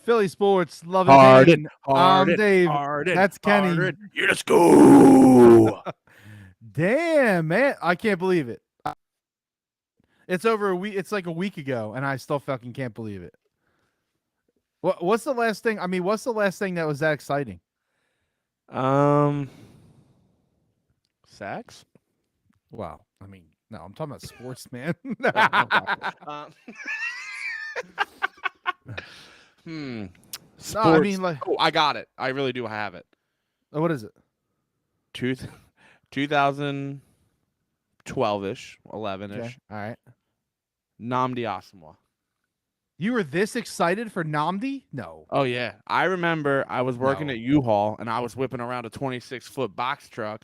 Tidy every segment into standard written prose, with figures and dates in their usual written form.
Philly sports, love and Harden, pain. I'm Harden, Dave. Harden, That's Kenny. Harden. You just go. Damn, man, I can't believe it. It's over a week. It's like a week ago, and I still fucking can't believe it. What's the last thing? I mean, what's the last thing that was that exciting? Um, Sex. Wow. I mean, no, I'm talking about sports, man. Oh, okay. Hmm. No, I Sports. mean, like, Oh, I got it. I really do have it. what is it? Two, 2012-ish, 11-ish. Okay, all right. Namdi Asamoah. You were this excited for Namdi? No, Oh yeah, I remember I was working no. at U-Haul and I was whipping around a 26-foot box truck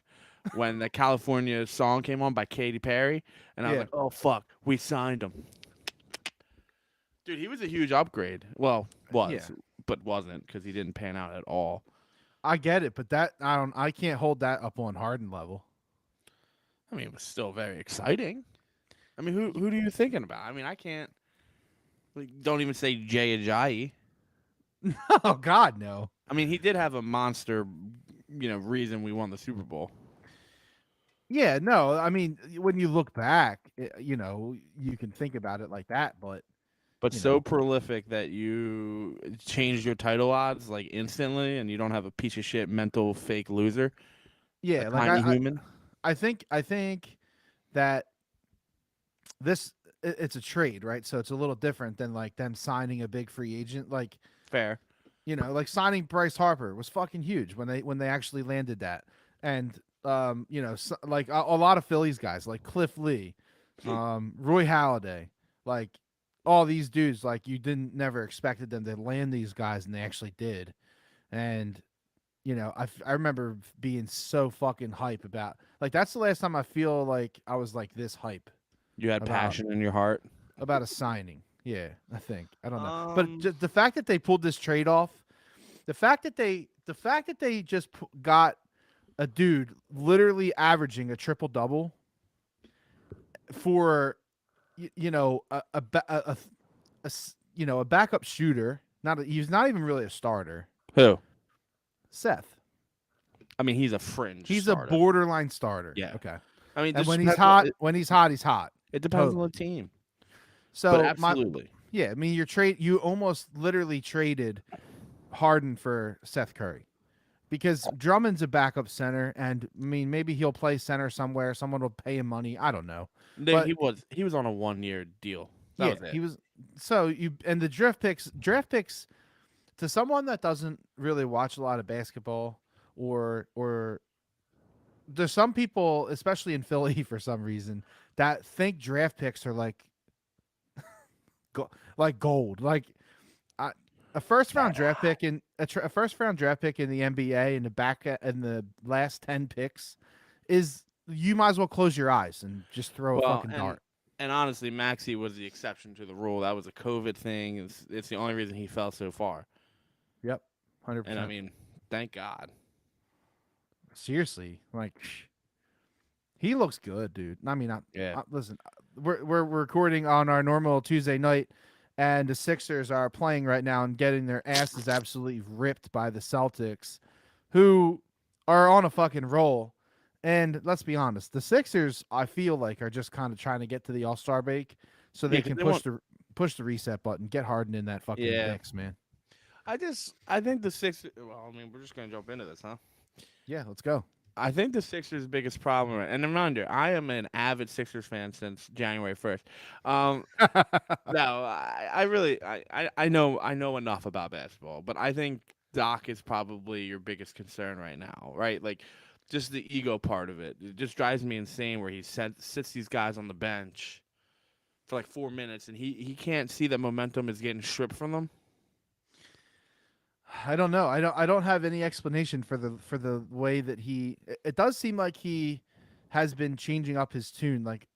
when the California song came on by Katy Perry, and I was Yeah, like, "Oh fuck, we signed him." Dude, he was a huge upgrade. Well, yeah. but wasn't because he didn't pan out at all. I get it, but that I don't. I can't hold that up on Harden level. I mean, it was still very exciting. I mean, who do you thinking about? I mean, I can't. Like, don't even say Jay Ajayi. Oh God, no. I mean, he did have a monster, reason we won the Super Bowl. Yeah, no. I mean, when you look back, you can think about it like that, but But you so know, prolific that you changed your title odds like instantly, and you don't have a piece of shit mental fake loser, a yeah, like tiny human. I think that it's a trade, right? So it's a little different than like them signing a big free agent. Like Fair. like signing Bryce Harper was fucking huge when they actually landed that, and like a lot of Phillies guys like Cliff Lee, Roy Halladay, like all these dudes, like you didn't never expected them to land these guys, and they actually did, and I remember being so fucking hype about like that's the last time I feel like I was like this hype You had about passion in your heart. a signing. Yeah, I think I don't know, but Um, the fact that they pulled this trade off, the fact that they just got a dude literally averaging a triple double for a backup shooter. He's not even really a starter. who? Seth. I mean, he's a fringe He's a starter. borderline starter. Yeah. Okay. I mean, And just when he's depends hot, he's hot. it depends on Totally. the team. But So absolutely. I mean, you almost literally traded Harden for Seth Curry because Drummond's a backup center, and I mean maybe he'll play center somewhere. Someone will pay him money. I don't know, but He was on a 1-year deal. That yeah, was it. he was. So the draft picks to someone that doesn't really watch a lot of basketball, or there's some people, especially in Philly, for some reason, that think draft picks are like like gold. Like a first round draft pick in a first round draft pick in the NBA in the last 10 picks is you might as well close your eyes and just throw a Well, fucking and dart. and honestly, Maxey was the exception to the rule. That was a COVID thing. It's the only reason he fell so far. Yep, And I 100%. mean, thank God. Seriously, like he looks good, dude. I mean, Yeah. listen, we're recording on our normal Tuesday night, and the Sixers are playing right now and getting their asses absolutely ripped by the Celtics, who are on a fucking roll. And let's be honest, the Sixers, I feel like, are just kind of trying to get to the All-Star break so Yeah, they 'cause can they want. push the reset button, get Harden in that fucking Yeah. mix, man. I think the Sixers. Well, I mean, we're just gonna jump into this, huh? Yeah, let's go. I think the Sixers' biggest problem, and a reminder, I am an avid Sixers fan since January 1st. Um, no, I really, I know enough about basketball, but I think Doc is probably your biggest concern right now, right? Like, just the ego part of it. It just drives me insane where he sits these guys on the bench for like 4 minutes, and he can't see that momentum is getting stripped from them. I don't know. I don't have any explanation for the way that it does seem like he has been changing up his tune. Like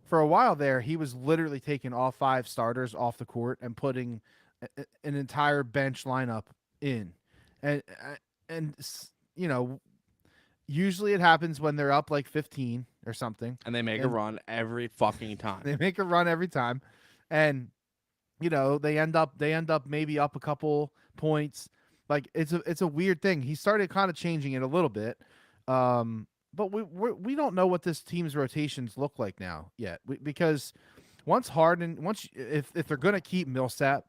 for a while there, he was literally taking all five starters off the court and putting an entire bench lineup in. And and usually it happens when they're up like 15 or something. And they make a And run every fucking time. they make a run every time. And they end up maybe up a couple points. Like it's a weird thing. He started kind of changing it a little bit, but we don't know what this team's rotations look like now yet. Because if they're gonna keep Millsap,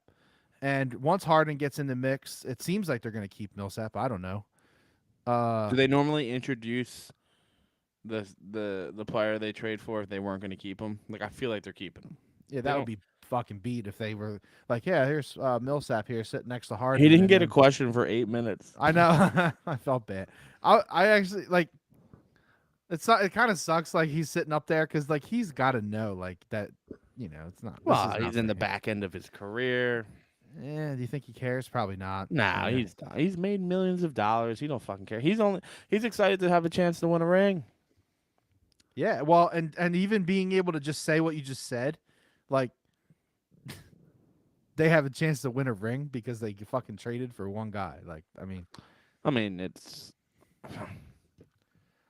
and once Harden gets in the mix, it seems like they're gonna keep Millsap. I don't know. Do they normally introduce the player they trade for if they weren't going to keep him? Like, I feel like they're keeping him. Yeah, that would be fucking beat if they were like, yeah, here's Millsap here sitting next to Harden. He didn't get a question for 8 minutes. I know. I felt bad. I actually like. It kind of sucks. Like he's sitting up there because like he's got to know like that. It's not. Well, he's in the back end of his career. Yeah, do you think he cares? Probably not. Nah, he's made millions of dollars. He don't fucking care. He's excited to have a chance to win a ring. Yeah, well, and even being able to just say what you just said, like they have a chance to win a ring because they fucking traded for one guy. Like, I mean, it's.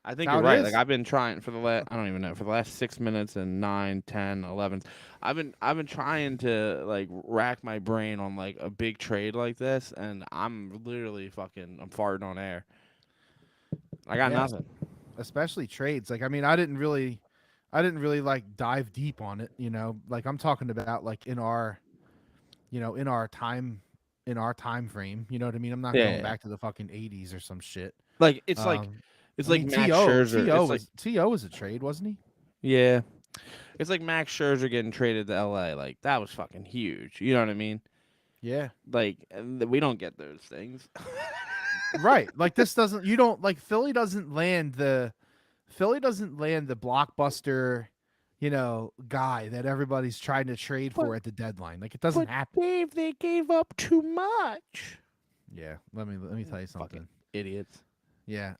I think you're right. Is. Like I've been trying for the last, I don't even know, for the last 6 minutes and 9, 10, 11. I've been trying to like rack my brain on like a big trade like this, and I'm literally I'm farting on air. I got nothing. Especially trades. Like, I mean, I didn't really like dive deep on it. Like I'm talking about like in our time frame. You know what I mean? I'm not going back to the fucking 80s or some shit. Like it's like. It's like Max Scherzer. T.O. was a trade, wasn't he? Yeah. It's like Max Scherzer getting traded to L.A. Like, that was fucking huge. You know what I mean? Yeah. Like, we don't get those things. Right. Like, Philly doesn't land the blockbuster, guy that everybody's trying to trade for at the deadline. Like, it doesn't happen. Dave, they gave up too much. Yeah. Let me tell you something. Fucking idiots. Yeah.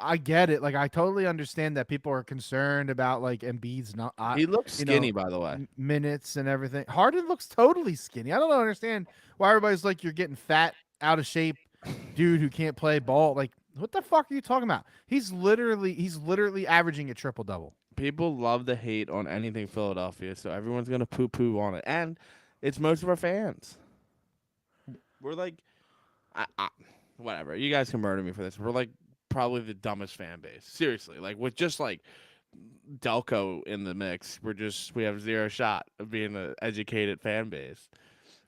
I get it. Like I totally understand that people are concerned about like Embiid's not. He looks skinny, by the way. Minutes and everything. Harden looks totally skinny. I don't understand why everybody's like you're getting fat, out of shape, dude who can't play ball. Like what the fuck are you talking about? He's literally averaging a triple double. People love to hate on anything Philadelphia, so everyone's gonna poo on it, and it's most of our fans. We're like, whatever. You guys can murder me for this. We're like. Probably the dumbest fan base. Seriously, like with just like Delco in the mix, we have zero shot of being an educated fan base.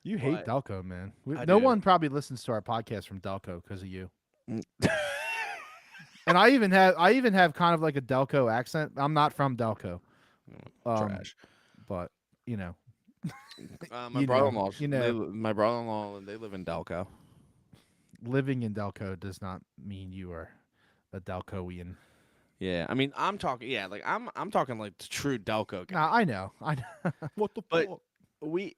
You hate Delco, man. No one probably listens to our podcast from Delco because of you. And I even have kind of like a Delco accent. I'm not from Delco. Trash. But my brother-in-law. My brother-in-law, they live in Delco. Living in Delco does not mean you are a Delcoian. Yeah, I mean, I'm talking. Yeah, like I'm talking like the true Delco guy. Nah, I know. What the fuck? We,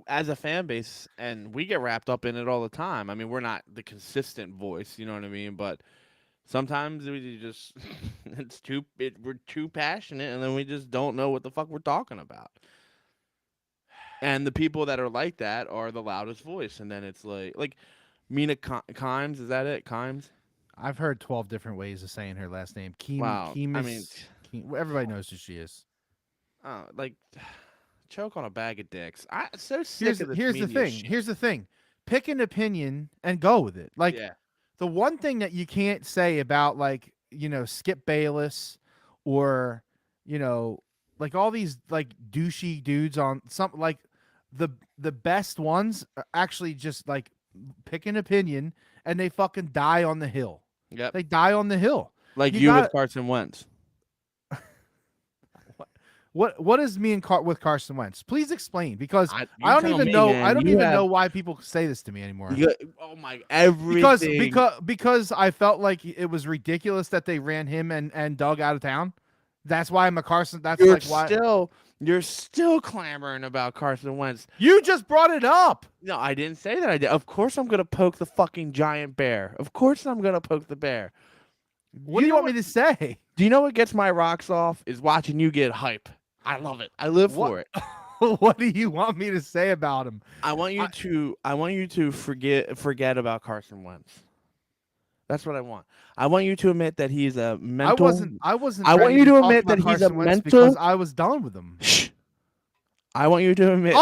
as a fan base, and we get wrapped up in it all the time. I mean, we're not the consistent voice, you know what I mean? But sometimes we just we're too passionate, and then we just don't know what the fuck we're talking about. And the people that are like that are the loudest voice, and then it's like Mina Kimes, is that it? Kimes? I've heard 12 different ways of saying her last name. Wow. Everybody knows who she is. Oh, like choke on a bag of dicks. I'm so sick of this. Here's the thing. Shit. Here's the thing. Pick an opinion and go with it. Like the one thing that you can't say about like, Skip Bayless or, like all these like douchey dudes on some like the best ones are actually just like pick an opinion and they fucking die on the hill. Yep. They die on the hill. Like you with Carson Wentz. What is me and with Carson Wentz? Please explain, because I don't even know. Man, I don't even know why people say this to me anymore. Oh my, everything. Because I felt like it was ridiculous that they ran him and Doug out of town. That's why I'm a Carson. That's why you're still clamoring about Carson Wentz. You just brought it up. No, I didn't say that. I did. Of course, I'm gonna poke the fucking giant bear. Of course, I'm gonna poke the bear. What do you want me to say? Do you know what gets my rocks off? Is watching you get hype. I love it. I live for it. What do you want me to say about him? I want you to forget about Carson Wentz. That's what I want. I want you to admit that he's a mental. I wasn't. I want you to admit that he's a mental. because I was done with him. Shh. I want you to admit that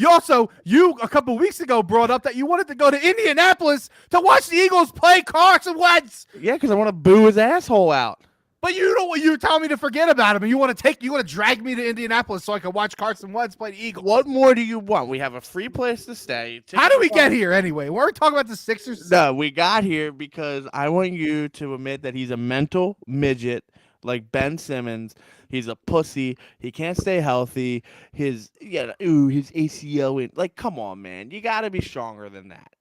Also, he's. you a couple weeks ago brought up that you wanted to go to Indianapolis to watch the Eagles play Carson Wentz. Yeah, because I want to boo his asshole out. But you don't. You tell me to forget about him, and you want to drag me to Indianapolis so I can watch Carson Wentz play the Eagles. What more do you want? We have a free place to stay. How did we get here anyway? We're talking about the Sixers. No, we got here because I want you to admit that he's a mental midget like Ben Simmons. He's a pussy. He can't stay healthy. His ACL. Like, come on, man. You got to be stronger than that.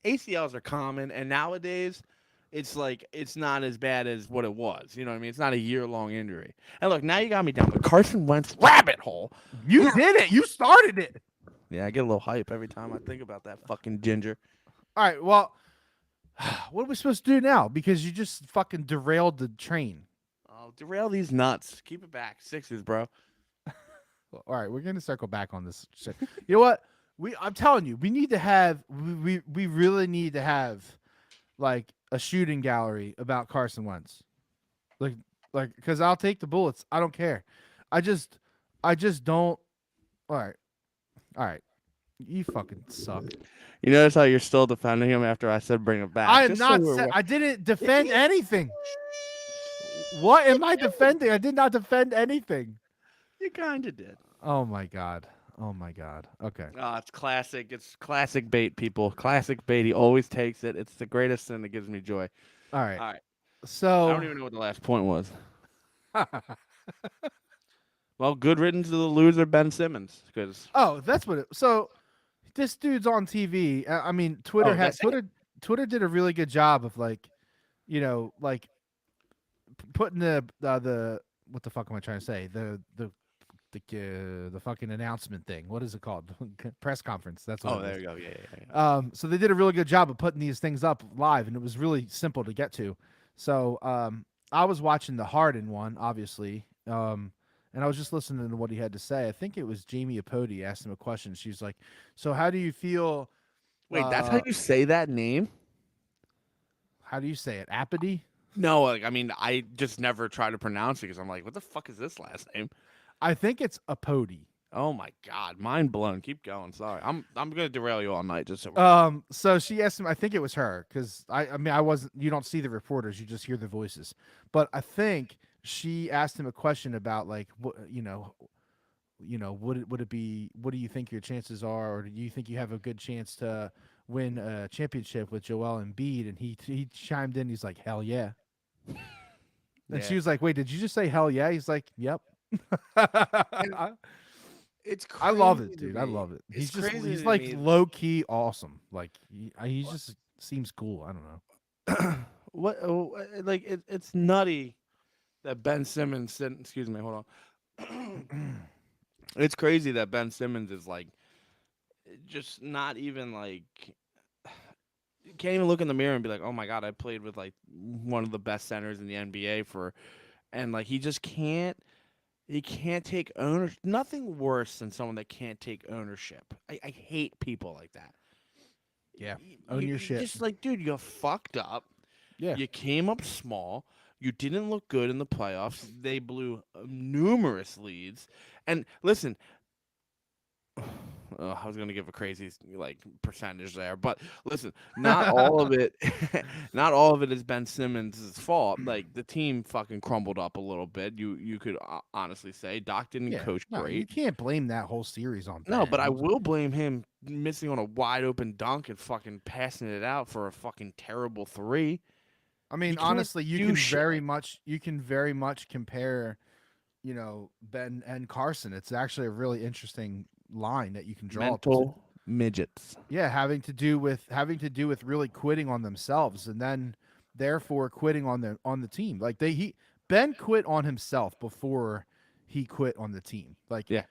ACLs are common, and nowadays, it's like it's not as bad as what it was. You know what I mean? It's not a year-long injury. And look, now you got me down the Carson Wentz rabbit hole. You did it. You started it. Yeah, I get a little hype every time I think about that fucking ginger. All right. Well, what are we supposed to do now? Because you just fucking derailed the train. Oh, derail these nuts. Keep it back. Sixers, bro. All right, we're gonna circle back on this shit. You know what? I'm telling you, we need to have. We really need to have, like, a shooting gallery about Carson Wentz. Like, because I'll take the bullets. I don't care. I just don't. All right. You fucking suck. You notice how you're still defending him after I said bring it back. I am not. I didn't defend anything. What am I defending? I did not defend anything. You kind of did. Oh my god. Okay. Oh, it's classic. It's classic bait, people. Classic bait. He always takes it. It's the greatest thing that gives me joy. All right. All right. So I don't even know what the last point was. Well, good riddance to the loser Ben Simmons, because that's what it. So this dude's on TV. I mean, Twitter Twitter did a really good job of, like, putting the what the fuck am I trying to say? The fucking announcement thing. What is it called? Press conference. That's what. Oh, there you go. Yeah. So they did a really good job of putting these things up live, and it was really simple to get to. So I was watching the Harden one, obviously, and I was just listening to what he had to say. I think it was Jamie Apodi asked him a question. She was like, "So how do you feel?" Wait, that's how you say that name? How do you say it? Apodi? No, like, I mean, I just never try to pronounce it because I'm like, what the fuck is this last name? I think it's Apodi. Oh my god, mind blown. Keep going. Sorry, I'm gonna derail you all night. Just so So she asked him. I think it was her, because I mean, I wasn't. You don't see the reporters. You just hear the voices. But I think she asked him a question about, like, what would it be? What do you think your chances are, or do you think you have a good chance to win a championship with Joel Embiid? And he chimed in. He's like, hell yeah. And she was like, wait, did you just say hell yeah? He's like, yep. It's crazy. I love it, dude. I love it. It's He's like low key awesome. Like he just seems cool. I don't know. Like it's nutty that Ben Simmons said, excuse me, hold on. It's crazy that Ben Simmons is, like, just not even, like, can't even look in the mirror and be like, oh my god, I played with, like, one of the best centers in the NBA and, like, he just can't. He can't take ownership. Nothing worse than someone that can't take ownership. I hate people like that. Yeah, own your shit. Just like, dude, you fucked up. Yeah, you came up small. You didn't look good in the playoffs. They blew numerous leads. And listen, I was gonna give a crazy, like, percentage there, but listen, not all of it, not all of it is Ben Simmons' fault. Like, the team fucking crumbled up a little bit. You could honestly say Doc didn't coach great. You can't blame that whole series on Ben. No, but I will blame him missing on a wide open dunk and fucking passing it out for a fucking terrible three. I mean, honestly, you can very much compare, Ben and Carson. It's actually a really interesting line that you can draw. Mental midgets. Yeah, having to do with really quitting on themselves, and then therefore quitting on the team. Like, Ben quit on himself before he quit on the team. Like, yeah.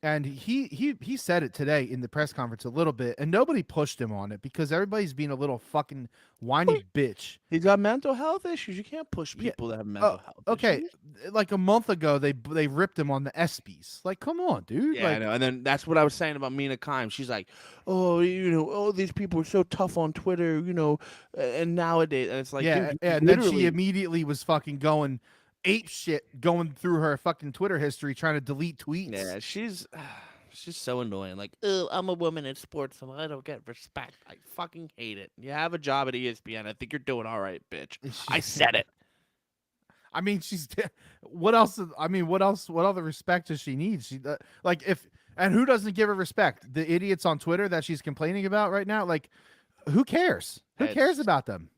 And he said it today in the press conference a little bit, and nobody pushed him on it because everybody's being a little fucking whiny bitch. He's got mental health issues. You can't push people that have mental health issues. Like a month ago, they ripped him on the ESPYs. Like, come on, dude. Yeah, I know. And then that's what I was saying about Mina Kimes. She's like, oh, these people are so tough on Twitter, and nowadays, and it's like, and then she immediately was fucking going ape shit going through her fucking Twitter history trying to delete tweets. Yeah, she's so annoying. Like, oh, I'm a woman in sports, so I don't get respect. I fucking hate it. You have a job at ESPN. I think you're doing all right, bitch. I said it. I mean, what else? I mean, what else? What other respect does she need? Like if and who doesn't give her respect? The idiots on Twitter that she's complaining about right now. Like, who cares? Who cares It's about them?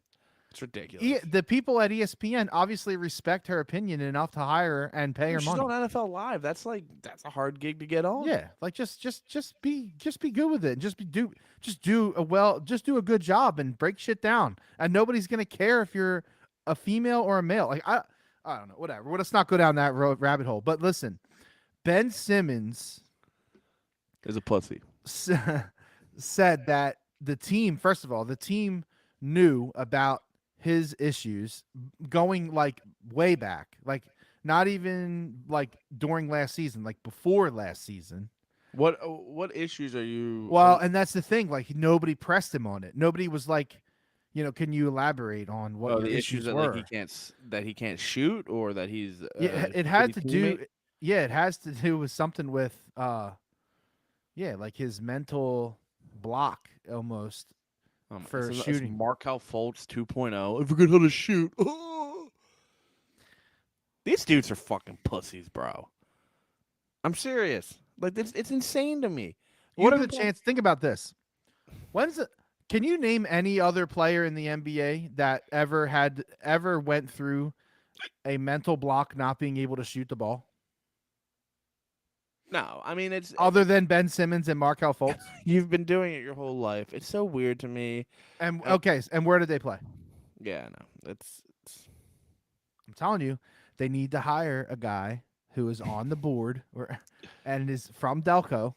it's ridiculous. The people at ESPN obviously respect her opinion enough to hire her and pay her She's money. on NFL Live. That's a hard gig to get on. Yeah, like just be good with it. And just do a good job and break shit down. And nobody's gonna care if you're a female or a male. Like I don't know, whatever. Well, let's not go down that rabbit hole. But listen, Ben Simmons Is a pussy. said that the team, first of all, the team knew about his issues going like way back, like not even like during last season, like before last season. What issues are you? Well, and that's the thing, like nobody pressed him on it. Nobody was like, can you elaborate on what your the issues that were? like he can't shoot or that he's Yeah, it had to do. Yeah, it has to do with something with like his mental block almost for shooting. Markel Fultz 2.0. I forget how to shoot. These dudes are fucking pussies, bro. I'm serious. Like it's insane to me. What are the chance? Think about this. Can you name any other player in the NBA that ever went through a mental block not being able to shoot the ball? No, I mean it's other than Ben Simmons and Markel Fultz. You've been doing it your whole life. It's so weird to me. And and where did they play? Yeah, no, it's. I'm telling you, they need to hire a guy who is on the board and is from Delco,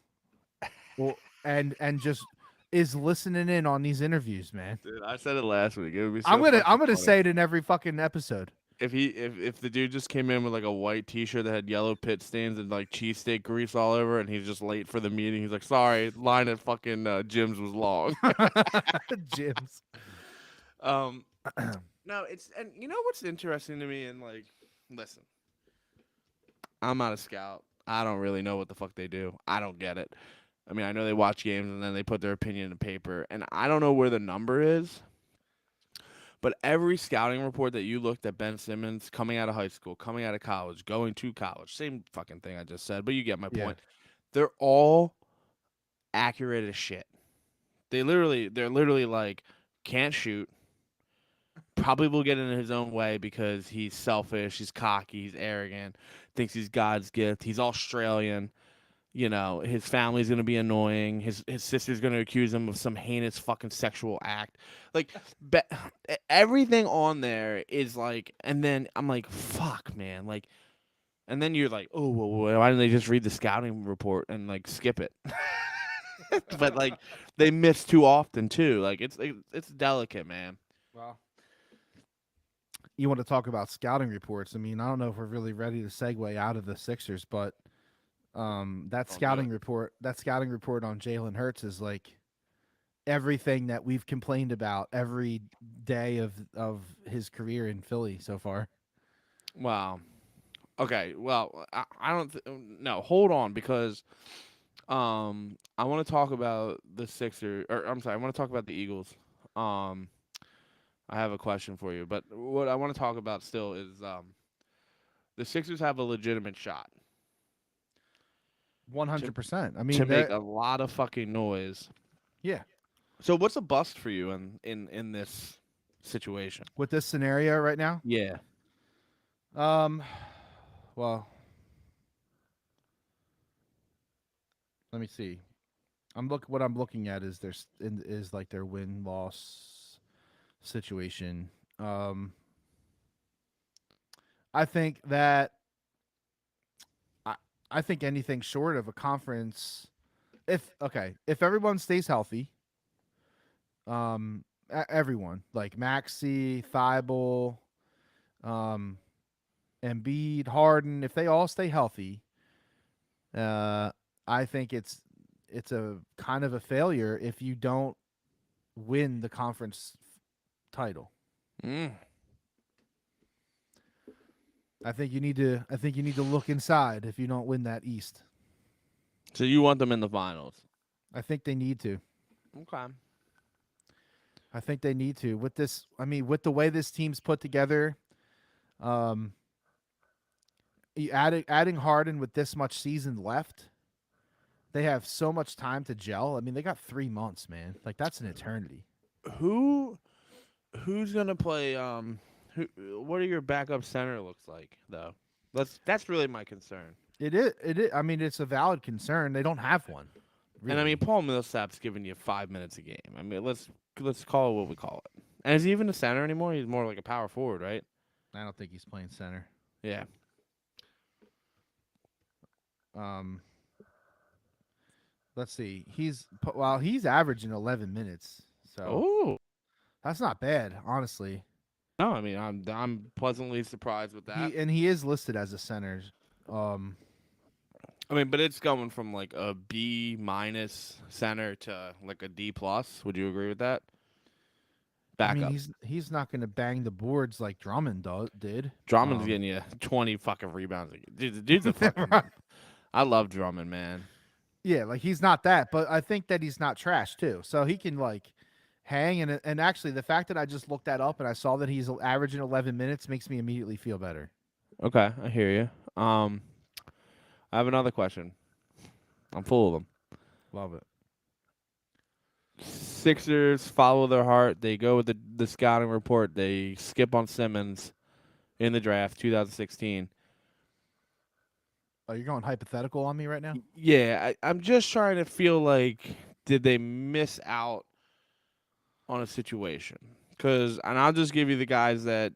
and just is listening in on these interviews, man. Dude, I said it last week. It would be so I'm gonna say it in every fucking episode. If the dude just came in with like a white T-shirt that had yellow pit stains and like cheesesteak grease all over, and he's just late for the meeting, he's like, "Sorry, line at fucking Jim's was long." Jim's. No, and you know what's interesting to me, and like, listen, I'm not a scout. I don't really know what the fuck they do. I don't get it. I mean, I know they watch games and then they put their opinion in paper, and I don't know where the number is. But every scouting report that you looked at Ben Simmons coming out of high school, coming out of college, going to college, same fucking thing I just said, but you get my point. They're all accurate as shit. They're literally like, can't shoot, probably will get in his own way because he's selfish, he's cocky, he's arrogant, thinks he's God's gift, he's Australian. His family's going to be annoying. His sister's going to accuse him of some heinous fucking sexual act. Like, everything on there is like, and then I'm like, fuck, man. Like, and then you're like, oh, well, why didn't they just read the scouting report and, like, skip it? But, like, they miss too often, too. Like, it's delicate, man. Well, you want to talk about scouting reports. I mean, I don't know if we're really ready to segue out of the Sixers, but that scouting report on Jalen Hurts is like everything that we've complained about every day of his career in Philly so far. Wow. Okay. Well, I don't. No, hold on, because I want to talk about the Sixers. Or I'm sorry, I want to talk about the Eagles. I have a question for you, but what I want to talk about still is the Sixers have a legitimate shot. 100%. I mean, to make a lot of fucking noise. Yeah. So what's a bust for you in this situation? With this scenario right now? Yeah. Well, let me see. What I'm looking at is is like their win-loss situation. I think that I think anything short of a conference, if everyone stays healthy, everyone like Maxey, Thibault, Embiid, Harden, if they all stay healthy, I think it's a kind of a failure if you don't win the conference title. I think you need to. I think you need to look inside if you don't win that East. So you want them in the finals? I think they need to. Okay. I think they need to. With this, I mean, with the way this team's put together, um, adding Harden with this much season left, they have so much time to gel. I mean, they got 3 months, man. Like that's an eternity. Who who's gonna play? Who? What are your backup center looks like though? That's really my concern. It is. It is. I mean, it's a valid concern. They don't have one, And I really. mean, Paul Millsap's giving you 5 minutes a game. I mean, let's call it what we call it. And is he even a center anymore? He's more like a power forward, right? I don't think he's playing center. Yeah. Um, let's see. He's averaging 11 minutes, so Oh that's not bad, honestly. no, I mean, I'm pleasantly surprised with that. He is listed as a center. Um, I mean, but it's going from like a B minus center to like a D plus. Would you agree with that? I mean, Backup. he's not going to bang the boards like Drummond did. Drummond's getting you 20 fucking rebounds. Dude, the dude's a fucking. Right. I love Drummond, man. Yeah, like he's not that, but I think that he's not trash too. So he can like hang and actually the fact that I just looked that up and I saw that he's averaging 11 minutes makes me immediately feel better. Okay, I hear you. I have another question. I'm full of them. Love it. Sixers follow their heart. They go with the scouting report. They skip on Simmons in the draft, 2016. Oh, you're going hypothetical on me right now? Yeah, I'm just trying to feel like, did they miss out on a situation? And I'll just give you the guys that,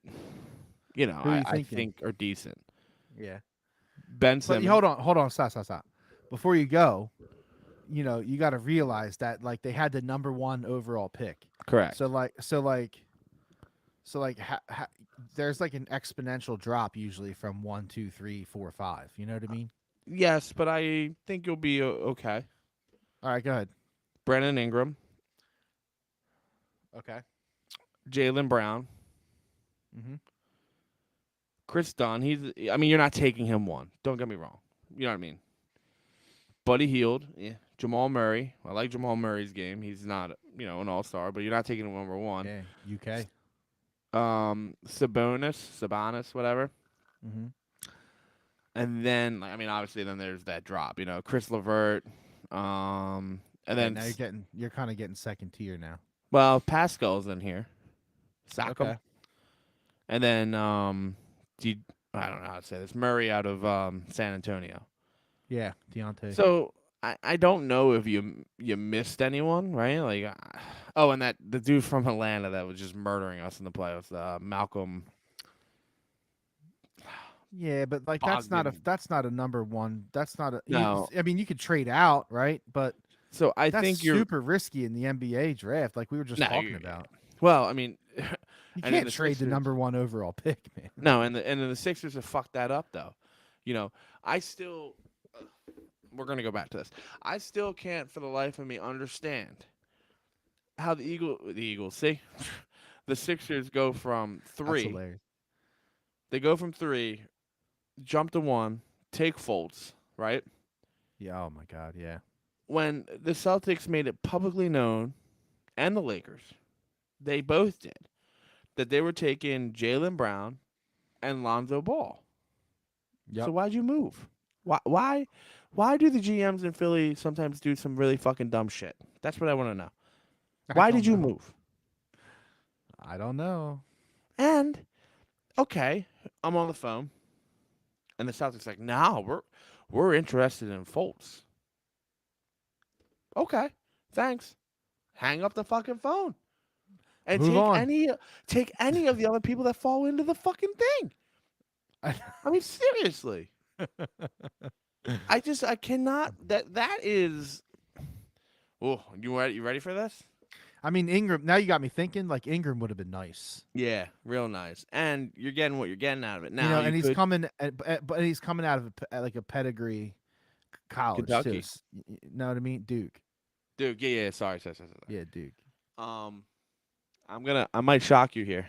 Who are you I thinking? think are decent. Yeah. Ben But Simmons. hold on, stop. Before you go, you got to realize that like they had the number 1 overall pick. Correct. There's like an exponential drop usually from 1, 2, 3, 4, 5. You know what I mean? Yes, but I think you'll be okay. All right, go ahead. Brandon Ingram, Okay. Jaylen Brown, Mm-hmm. Chris Dunn. I mean, you're not taking him one. Don't get me wrong. You know what I mean? Buddy Hield, yeah. Jamal Murray. I like Jamal Murray's game. He's not, an all-star, but you're not taking him number one. Yeah, UK. Sabonis, whatever. Mm-hmm. And then, I mean, obviously, then there's that drop. Chris LeVert. And then, now you're kind of getting second tier now. well, Pascal's in here. Sack him. Okay. And then, I don't know how to say this. Murray out of San Antonio. Yeah, Deontay. So I don't know if you missed anyone, right? Like, and that the dude from Atlanta that was just murdering us in the playoffs, Malcolm. Yeah, but like Bogdan. that's not a number 1. That's not a. No. I mean, you could trade out, right? But So I that's think you're super risky in the NBA draft, like we were just No, talking about. Well, I mean, You and then can't the trade the Sixers- number 1 overall pick, man. No, and then the Sixers have fucked that up though. I still. We're gonna go back to this. I still can't, for the life of me, understand how the Eagles, see, the Sixers go from That's 3. hilarious. They go from 3, jump to 1, take Fultz, right? Yeah. Oh my God. Yeah. When the Celtics made it publicly known, and the Lakers, they both did, that they were taking Jaylen Brown and Lonzo Ball. Yep. So why'd you move? Why do the GMs in Philly sometimes do some really fucking dumb shit? That's what I want to know. Why did you move? I don't know. And okay, I'm on the phone, and the Celtics like, nah, we're interested in Fultz. Okay, thanks. Hang up the fucking phone, and Move on. take any of the other people that fall into the fucking thing. I mean, seriously. I cannot. That is. Oh, you ready for this? I mean, Ingram. Now you got me thinking. Like Ingram would have been nice. Yeah, real nice. And you're getting what you're getting out of it now. And he's coming, but he's coming out of like a pedigree college Kentucky. too. You know what I mean? Duke. Duke. Yeah. Sorry. Yeah, Duke. I might shock you here.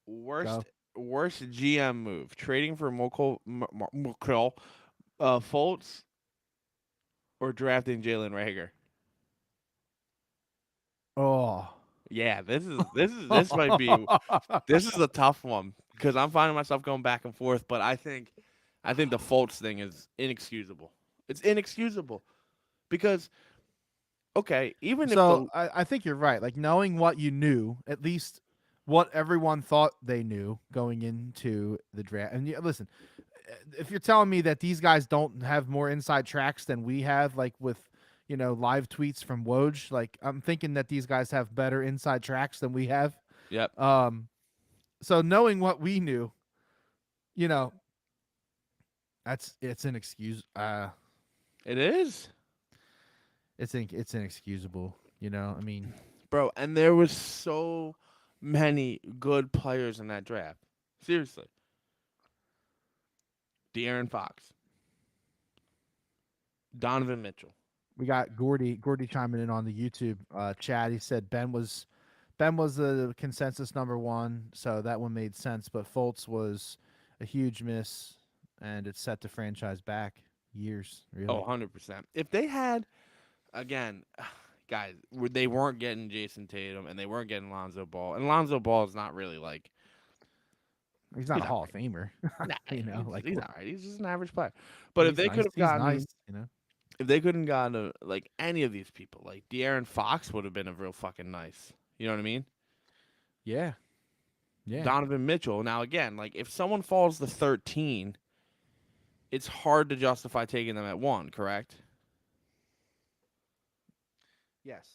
Worst Go. worst GM move: trading for Mokol, Fultz, or drafting Jalen Rager. Oh. Yeah, this might be this is a tough one because I'm finding myself going back and forth. But I think the Fultz thing is inexcusable. It's inexcusable because okay, even if So the I think you're right. Like knowing what you knew, at least what everyone thought they knew going into the draft. And listen, if you're telling me that these guys don't have more inside tracks than we have, like with live tweets from Woj, like I'm thinking that these guys have better inside tracks than we have. yep, Um, so knowing what we knew, you know, it's an excuse. it is, It's inexcusable. I mean, bro. And there was so many good players in that draft. Seriously, De'Aaron Fox, Donovan Mitchell. we got Gordy chiming in on the YouTube chat. He said Ben was the consensus number one, so that one made sense. But Fultz was a huge miss, and it's set to franchise back years. Oh, Really, 100%. If they had again, guys, they weren't getting Jason Tatum and they weren't getting Lonzo Ball, and Lonzo Ball is not really like he's not he's a all Hall of right. Famer. Nah, Like he's all right. He's just an average player. But if he's they could nice. have He's gotten, nice. if they couldn't gotten like any of these people, like De'Aaron Fox would have been a real fucking nice. You know what I mean? Yeah, yeah, Donovan Mitchell. Now again, like if someone falls to 13, it's hard to justify taking them at one. Correct? yes.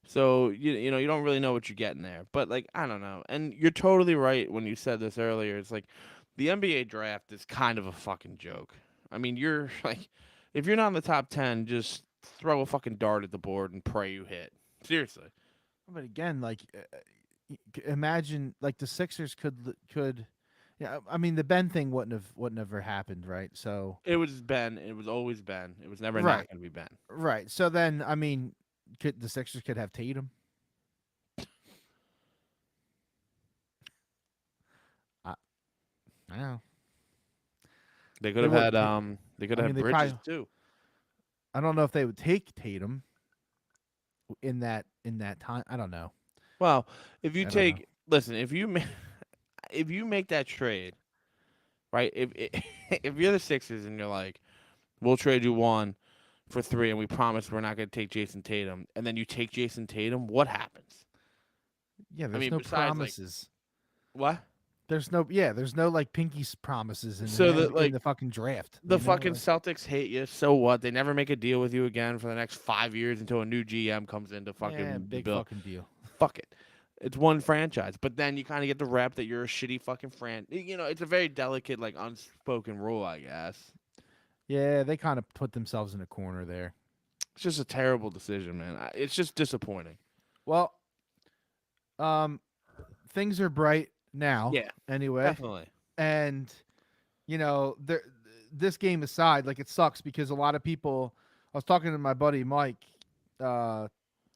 So you don't really know what you're getting there. But like I don't know. And you're totally right when you said this earlier. It's like the NBA draft is kind of a fucking joke. I mean, you're like if you're not in the top 10, just throw a fucking dart at the board and pray you hit. Seriously. But again, like imagine like the Sixers could. Yeah, I mean the Ben thing wouldn't have ever happened, right? So It was Ben. It was always Ben. It was never not right, going to be Ben. right. So then I mean, could the Sixers could have Tatum? I, I don't know. They could They have would. had they could I have mean, had they Bridges probably. too. I don't know if they would take Tatum in that time. I don't know. Well, if you I don't know. take listen, if you make that trade, right? If if you're the Sixers and you're like, we'll trade you one for three, and we promise we're not going to take Jason Tatum, and then you take Jason Tatum, what happens? Yeah, I there's mean, no besides like promises. what? There's no like pinky promises in So the that in like the fucking draft. the fucking Celtics hate you. So what? They never make a deal with you again for the next 5 years until a new GM comes in to Yeah, fucking big build. fucking deal. Fuck it. It's one franchise, but then you kind of get the rep that you're a shitty fucking it's a very delicate, like unspoken rule, I guess. Yeah, they kind of put themselves in a corner there. It's just a terrible decision, man. It's just disappointing. Well, um, things are bright now Yeah, anyway, definitely. and there. This game aside, like it sucks because a lot of people. I was talking to my buddy Mike, uh,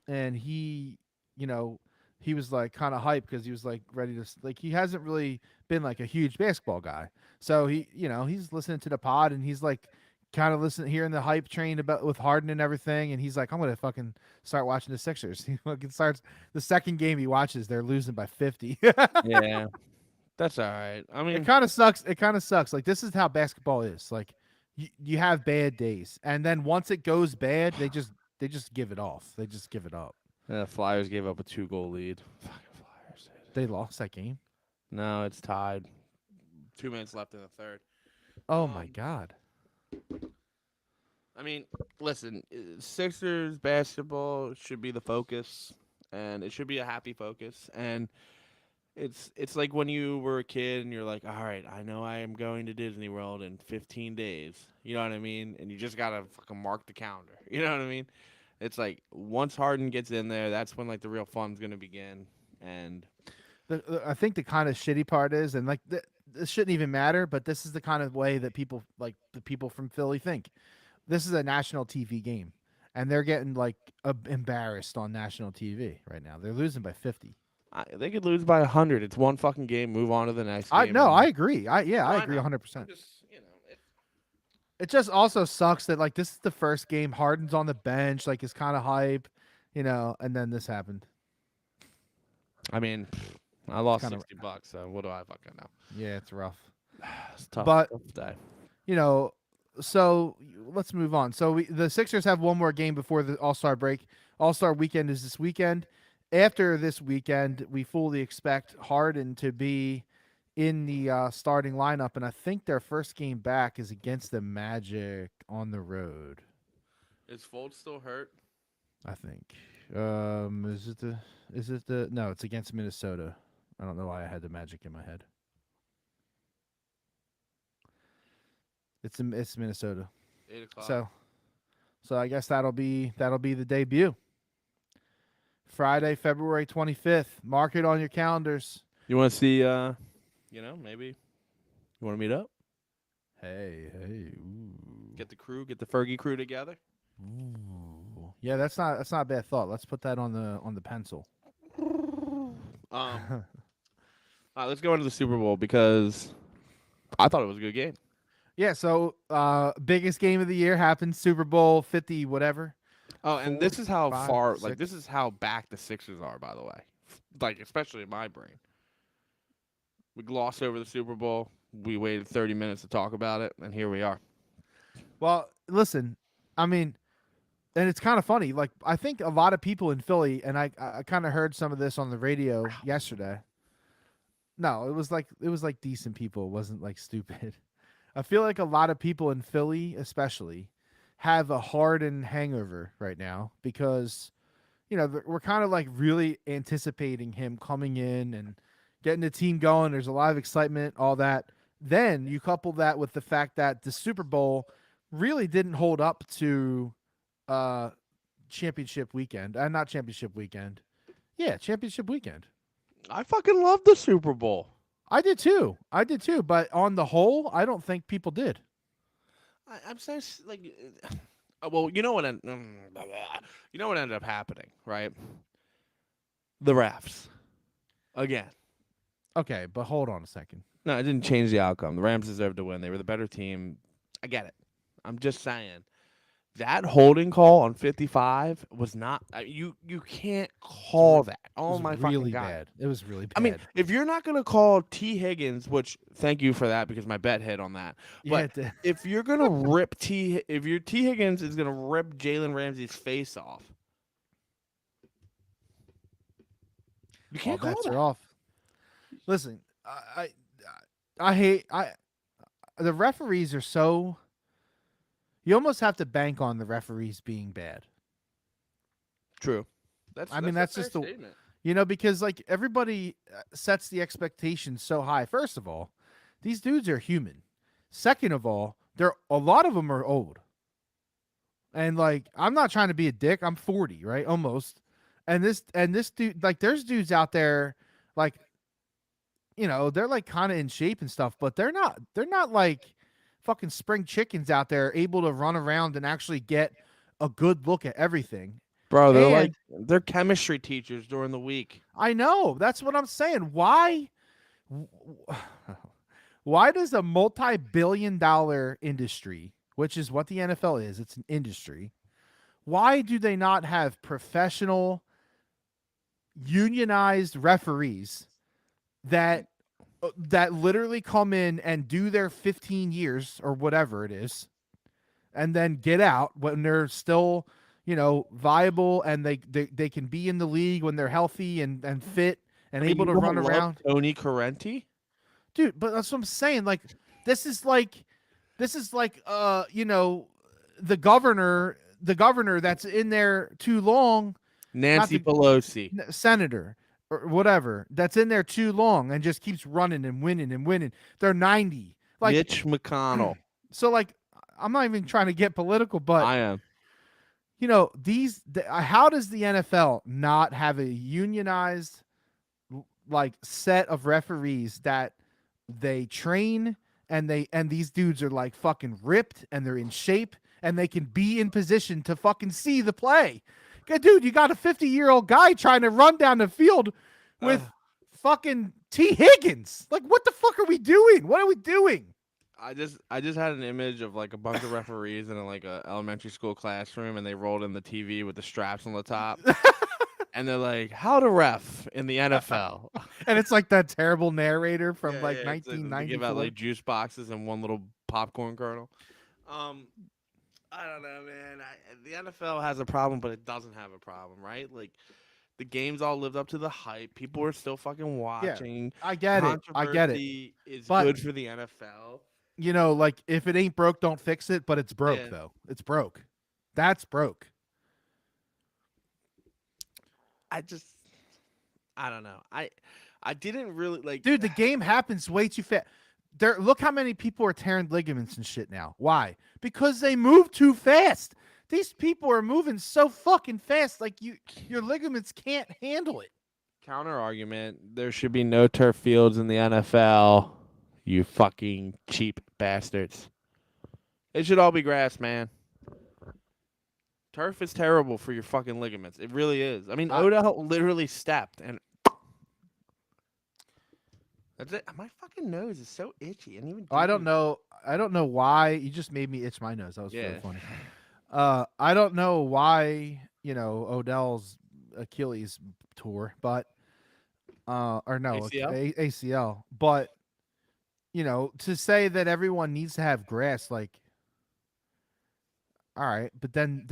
and you know, he was like kind of hyped because he was like ready to like he hasn't really been like a huge basketball guy, so he's listening to the pod and he's like kind of listening hearing the hype train about with Harden and everything, and he's like, I'm gonna fucking start watching the Sixers. He fucking starts the second game he watches, they're losing by 50. Yeah, that's all right. I It mean, kind of sucks. It kind of sucks. Like this is how basketball is. Like you have bad days, and then once it goes bad, they just give it off. They just give it up. Flyers gave up a 2-goal lead. Fucking Flyers. They lost that game. No, it's tied. 2 minutes left in the third. Oh my Um, god. I mean, listen, Sixers basketball should be the focus, and it should be a happy focus. And it's like when you were a kid and you're like, all right, I know I am going to Disney World in 15 days. You know what I mean? And you just gotta fucking mark the calendar. You know what I mean? It's like once Harden gets in there, that's when like the real fun's gonna begin. And I think the kind of shitty part is, and like this shouldn't even matter, but this is the kind of way that people like the people from Philly think. This is a national TV game, and they're getting like embarrassed on national TV right now. They're losing by 50. They could lose by 100. It's one fucking game. Move on to the next I game. no, and- I agree. I No, agree know. 100%. I'm just, It just also sucks that like this is the first game. Harden's on the bench, like is kind of hype, and then this happened. I mean, I lost kinda- $60, so what do I fucking know? Yeah, it's rough. It's tough. But- tough day. So let's move on. So the Sixers have one more game before the All-Star break. All-Star weekend is this weekend. After this weekend, we fully expect Harden to be in the starting lineup, and I think their first game back is against the Magic on the road. Is Fultz still hurt? I think. Is it the no, it's against Minnesota. I don't know why I had the Magic in my head. It's Minnesota. 8:00. So I guess that'll be the debut. Friday, February 25th. Mark it on your calendars. You want to see? Maybe you want to meet up? Hey. Ooh. Get the crew, get the Fergie crew together. Ooh. Yeah, that's not a bad thought. Let's put that on the pencil. Let's go into the Super Bowl because I thought it was a good game. Yeah, so biggest game of the year happened, Super Bowl 50 whatever. Oh, and 4, this is how 5, far, 6. like, this is how back the Sixers are, by the way. Like, especially in my brain. We glossed over the Super Bowl. We waited 30 minutes to talk about it, and here we are. Well, listen, I mean, and it's kind of funny. Like, I think a lot of people in Philly, and I kind of heard some of this on the radio yesterday. No, it was like decent people. It wasn't like stupid. I feel like a lot of people in Philly, especially, have a Harden hangover right now because, we're kind of like really anticipating him coming in and getting the team going. There's a lot of excitement, all that. Then you couple that with the fact that the Super Bowl really didn't hold up to championship weekend. Not championship weekend. Yeah, championship weekend. I fucking love the Super Bowl. I did too. But on the whole, I don't think people did. I'm so like, well, you know what ended up happening, right? The refs, again. Okay, but hold on a second. No, it didn't change the outcome. The Rams deserved to win. They were the better team. I get it. I'm just saying that holding call on 55 was not. You can't call that. It Oh was my really fucking God. bad. It was really bad. I mean, if you're not gonna call T. Higgins, which thank you for that because my bet hit on that. yeah, But if you're gonna rip if your T. Higgins is gonna rip Jalen Ramsey's face off, you all can't call bets that. are off. Listen, I hate the referees are so. You almost have to bank on the referees being bad. True. That's a just fair the statement. because like everybody sets the expectations so high. First of all, these dudes are human. Second of all, a lot of them are old. And like I'm not trying to be a dick. I'm 40, right? Almost. And this dude, like there's dudes out there like they're like kind of in shape and stuff, but they're not like fucking spring chickens out there able to run around and actually get a good look at everything. Bro, they're chemistry teachers during the week. I know. That's what I'm saying. Why does a multi-billion-dollar industry, which is what the NFL is, it's an industry, why do they not have professional unionized referees that literally come in and do their 15 years or whatever it is and then get out when they're still viable and they can be in the league when they're healthy and fit and able to run around. Tony Correnti, dude, but that's what I'm saying. Like this is like the governor that's in there too long, Nancy Pelosi, senator or whatever, that's in there too long and just keeps running and winning and winning. They're 90. Like Mitch McConnell. So like I'm not even trying to get political, but I am. How does the NFL not have a unionized like set of referees that they train and these dudes are like fucking ripped and they're in shape and they can be in position to fucking see the play? Dude, you got a 50-year-old guy trying to run down the field with fucking T. Higgins. Like, what the fuck are we doing? What are we doing? I just had an image of like a bunch of referees in like a elementary school classroom, and they rolled in the TV with the straps on the top, and they're like, "How to ref in the NFL." And it's like that terrible narrator from Yeah, like yeah. It's like they give out 1994. like juice boxes and one little popcorn kernel. Um, I don't know, man. The NFL has a problem, but it doesn't have a problem, right? Like the games all lived up to the hype. People are still fucking Yeah, watching. I get it. I get it. Controversy is But good for the NFL. like if it ain't broke, don't fix it. But it's broke Yeah. though. It's broke. That's broke. I don't know. I didn't really like. Dude, the game happens way too fast. Look how many people are tearing ligaments and shit now. Why? Because they move too fast. These people are moving so fucking fast, like your ligaments can't handle it. Counter argument: there should be no turf fields in the NFL. You fucking cheap bastards. It should all be grass, man. Turf is terrible for your fucking ligaments. It really is. I mean, Odell literally stepped and. That's it. My fucking nose is so itchy. And even I don't know. I don't know why. You just made me itch my nose. That was really funny. I don't know why, Odell's Achilles tore, but or no, ACL? ACL. But to say that everyone needs to have grass, like, all right, but then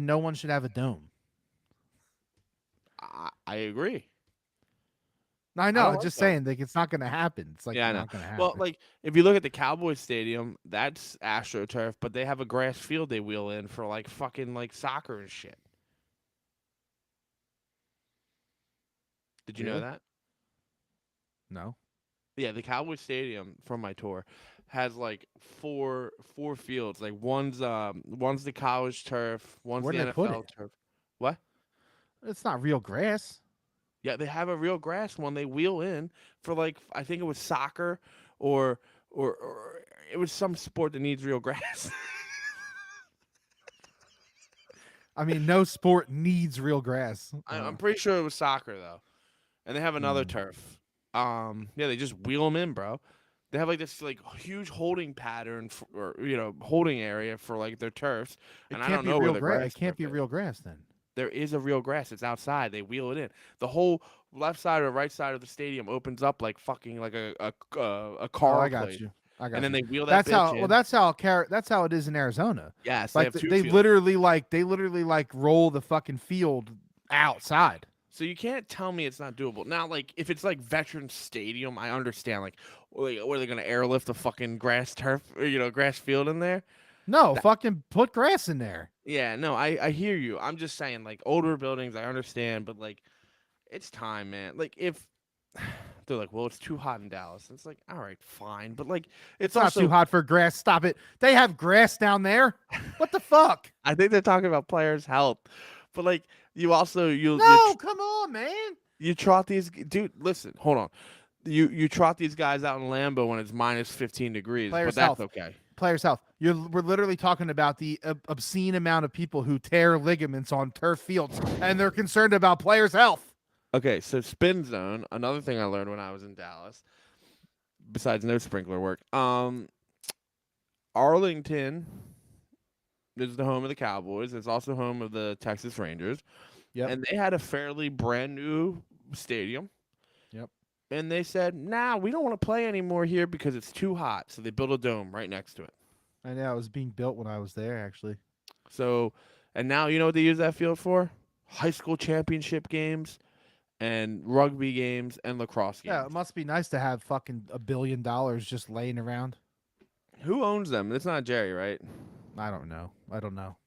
no one should have a dome. I agree. I know. I'm just saying, like, it's not going to happen. It's like not going to happen. Well, like if you look at the Cowboys Stadium, that's AstroTurf, but they have a grass field they wheel in for like fucking like soccer and shit. Did you know that? No. Yeah, the Cowboys Stadium from my tour has like four fields. Like one's the college turf, one's Where the do they put NFL it? turf. What? It's not real grass. Yeah, they have a real grass one they wheel in for like I think it was soccer or it was some sport that needs real grass. I mean, no sport needs real grass. I'm pretty sure it was soccer though, and they have another turf. Yeah, they just wheel them in, bro. They have like this like huge holding pattern or holding area for like their turfs, and I don't know where the grass. It can't be real grass then. There is a real grass. It's outside. They wheel it in. The whole left side or right side of the stadium opens up like fucking like a car. I got you. And then they wheel that. That's how it is in Arizona. Yes, like they literally roll the fucking field outside. So you can't tell me it's not doable. Now, like if it's like Veterans Stadium, I understand. Like, what are they gonna airlift a fucking grass turf, or, grass field in there? No, fucking put grass in there. Yeah, no, I hear you. I'm just saying, like older buildings, I understand, but like, it's time, man. Like if they're like, well, it's too hot in Dallas. It's like, all right, fine, but like, it's not too hot for grass. Stop it. They have grass down there. What the fuck? I think they're talking about players' health, but like, come on, man. You trot these, dude. Listen, hold on. You trot these guys out in Lambeau when it's minus 15 degrees, players' but that's health. Okay. Players' health. We're literally talking about the obscene amount of people who tear ligaments on turf fields, and they're concerned about players' health. Okay, so spin zone. Another thing I learned when I was in Dallas, besides no sprinkler work. Arlington is the home of the Cowboys. It's also home of the Texas Rangers. Yep. And they had a fairly brand new stadium. Yep. And they said, nah, we don't want to play anymore here because it's too hot. So they built a dome right next to it. I know. It was being built when I was there, actually. So, and now you know what they use that field for? High school championship games and rugby games and lacrosse games. Yeah, it must be nice to have fucking $1 billion just laying around. Who owns them? It's not Jerry, right? I don't know.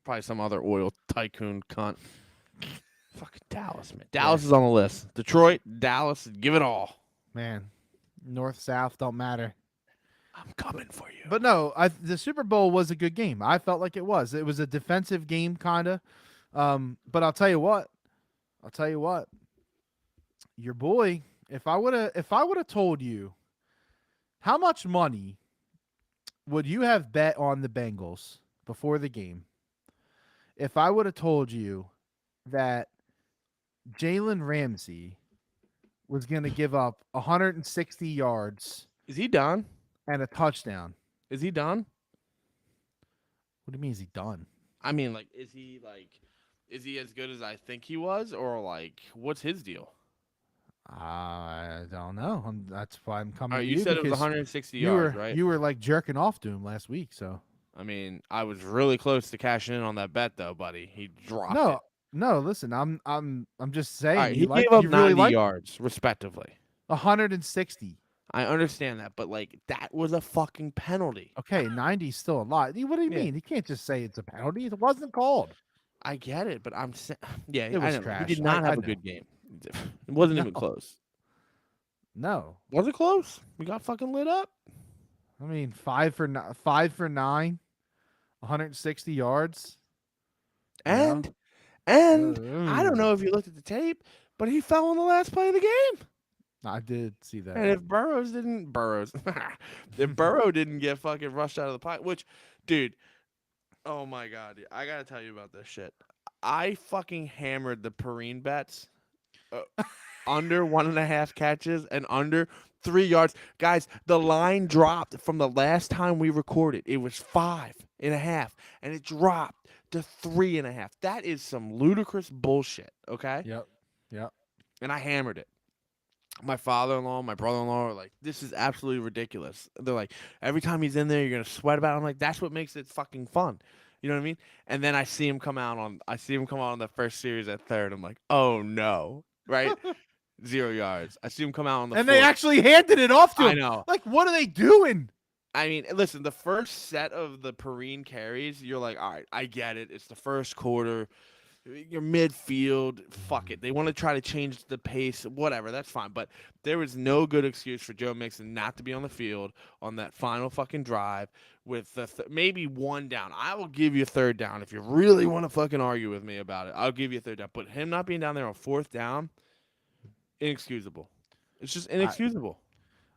Probably some other oil tycoon cunt. Fucking Dallas, man. Dallas is on the list. Detroit, Dallas, give it all. Man, north, south, don't matter. I'm coming for you. But no, the Super Bowl was a good game. I felt like it was. It was a defensive game, kind of. But I'll tell you what. Your boy, if I would have told you how much money would you have bet on the Bengals before the game, if I would have told you that Jalen Ramsey was going to give up 160 yards Is he done? and a touchdown. Is he done? What do you mean is he done? I mean, is he as good as I think he was, or like, what's his deal? I don't know. That's why I'm All coming right, to you you said it was because 160 you yards, were right? you were like jerking off to him last week. So I mean, I was really close to cashing in on that bet, though, buddy. He dropped it. no, no. Listen, I'm just All saying right, he gave up you really 90 like yards, respectively. 160. I understand that, but like that was a fucking penalty. Okay, 90 is still a lot. What do you Yeah, mean? You can't just say it's a penalty. It wasn't called. I get it, but yeah, It I was know he trash. did not I have a know. good game. It wasn't No, even close. no. Was it close? We got fucking lit up. I mean, 5 for 9, 160 yards. You know, And I don't Ugh. know if you looked at the tape, but he fell on the last play of the game. I did see And that. if if Burrow didn't get fucking rushed out of the pocket, which, dude, oh my god, dude, I gotta tell you about this shit. I fucking hammered the Perrine bets uh, under 1.5 catches and under 3 yards. Guys, the line dropped from the last time we recorded. It was 5.5, and it dropped to 3.5. That is some ludicrous bullshit, okay? Yep. Yep. And I hammered it. My father-in-law, my brother-in-law are like, this is absolutely ridiculous. They're like, every time he's in there, you're gonna sweat about it. I'm like, that's what makes it fucking fun. You know what I mean? And then I see him come out on the first series at third. I'm like, oh no, right? 0 yards. I see him come out on the And they fourth. actually handed it off to I him. know. Like, what are they doing? I mean, listen, the first set of the Perrine carries, you're like, all right, I get it. It's the first quarter. Your midfield, fuck it. They want to try to change the pace, whatever. That's fine. But there was no good excuse for Joe Mixon not to be on the field on that final fucking drive with the maybe one down. I will give you a third down if you really want to fucking argue with me about it. I'll give you a third down. But him not being down there on fourth down, inexcusable. It's just I inexcusable.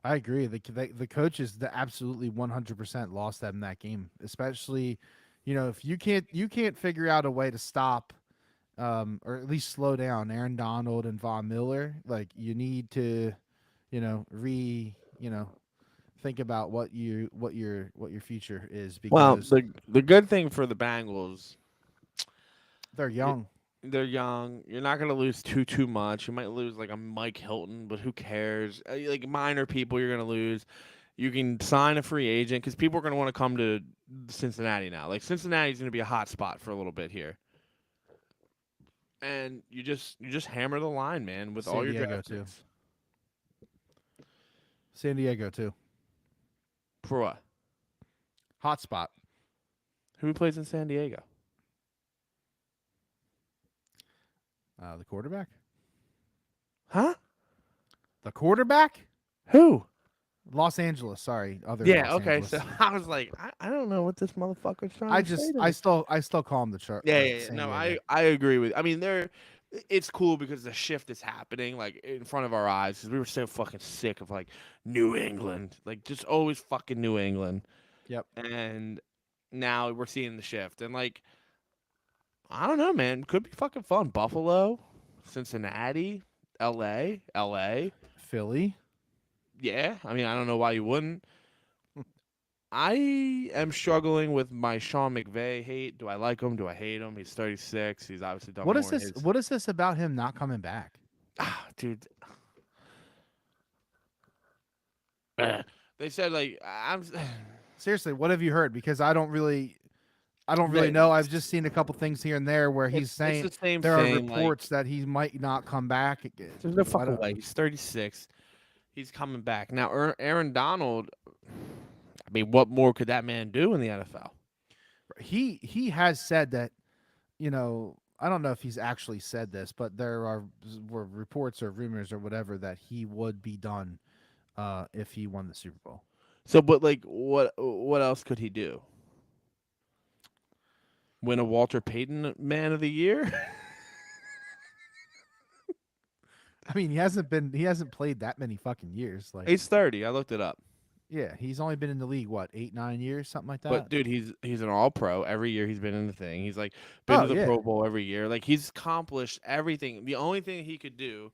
I agree. The coaches that absolutely 100% lost them that game. Especially, if you can't figure out a way to stop, or at least slow down Aaron Donald and Von Miller. Like you need to, you know, re you know think about what your future is Well, because the good thing for the Bengals, they're it, young. they're young. You're not gonna lose too much. You might lose like a Mike Hilton, but who cares? Like minor people, you're gonna lose. You can sign a free agent because people are gonna want to come to Cincinnati now. Like Cincinnati's gonna be a hot spot for a little bit here, and you just hammer the line, man, with all San your Diego draft too. picks. San Diego too. For what? Hot spot. Who plays in San Diego? The quarterback. Huh? The quarterback. Who? Los Angeles. Sorry, other Yeah. Los Okay. Angeles. So I was like, I don't know what this motherfucker's trying I to say just to I me. still I still call him the chart. Yeah. San No, Diego. I agree with. I mean, it's cool because the shift is happening like in front of our eyes. Because we were so fucking sick of like New England, like just always fucking New England, Yep. and now we're seeing the shift. And like, I don't know, man, could be fucking fun. Buffalo, Cincinnati, L.A. Philly. Yeah, I mean, I don't know why you wouldn't. I am struggling with my Sean McVay hate. Do I like him? Do I hate him? He's 36. He's obviously done What more is in this? his. What is this about him not coming back? Dude. They said like I'm. Seriously, what have you heard? Because I don't really They, know. I've just seen a couple things here and there where he's it's saying the same there are thing. Like reports that he might not come back. there's no I fucking don't. way. He's 36. He's coming back now. Aaron Donald. I mean, what more could that man do in the NFL? He has said that, I don't know if he's actually said this, but were reports or rumors or whatever that he would be done if he won the Super Bowl. So, but like, what else could he do? Win a Walter Payton Man of the Year? I mean, he hasn't played that many fucking years. Like, He's 30. I looked it up. yeah, he's only been in the league what 8-9 years, something like But that. dude, he's an all pro. Every year he's been in the thing. He's like been Oh to the yeah, Pro Bowl every year. Like he's accomplished everything. The only thing he could do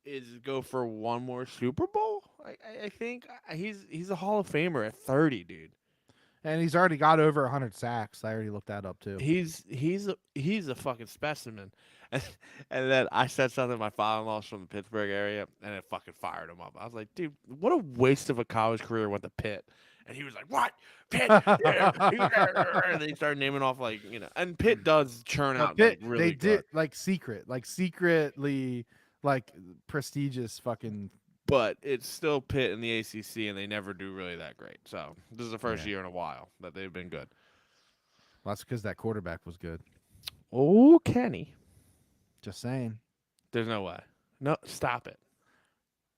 is go for one more Super Bowl. I think he's a Hall of Famer at 30, dude. And he's already got over 100 sacks. I already looked that up too. He's a fucking specimen. And, and then I said something to my father-in-law's from the Pittsburgh area, and it fucking fired him up. I was like, dude, what a waste of a college career went to Pitt. And he was like, what? Pitt? Yeah. And then he started naming off and Pitt does churn No, out like Pitt, they really did good. like secretly, like prestigious fucking. But it's still Pitt in the ACC, and they never do really that great. So this is the first Yeah, year in a while that they've been good. well, that's because that quarterback was good. Oh, Kenny. Just saying. There's no way. No, stop it.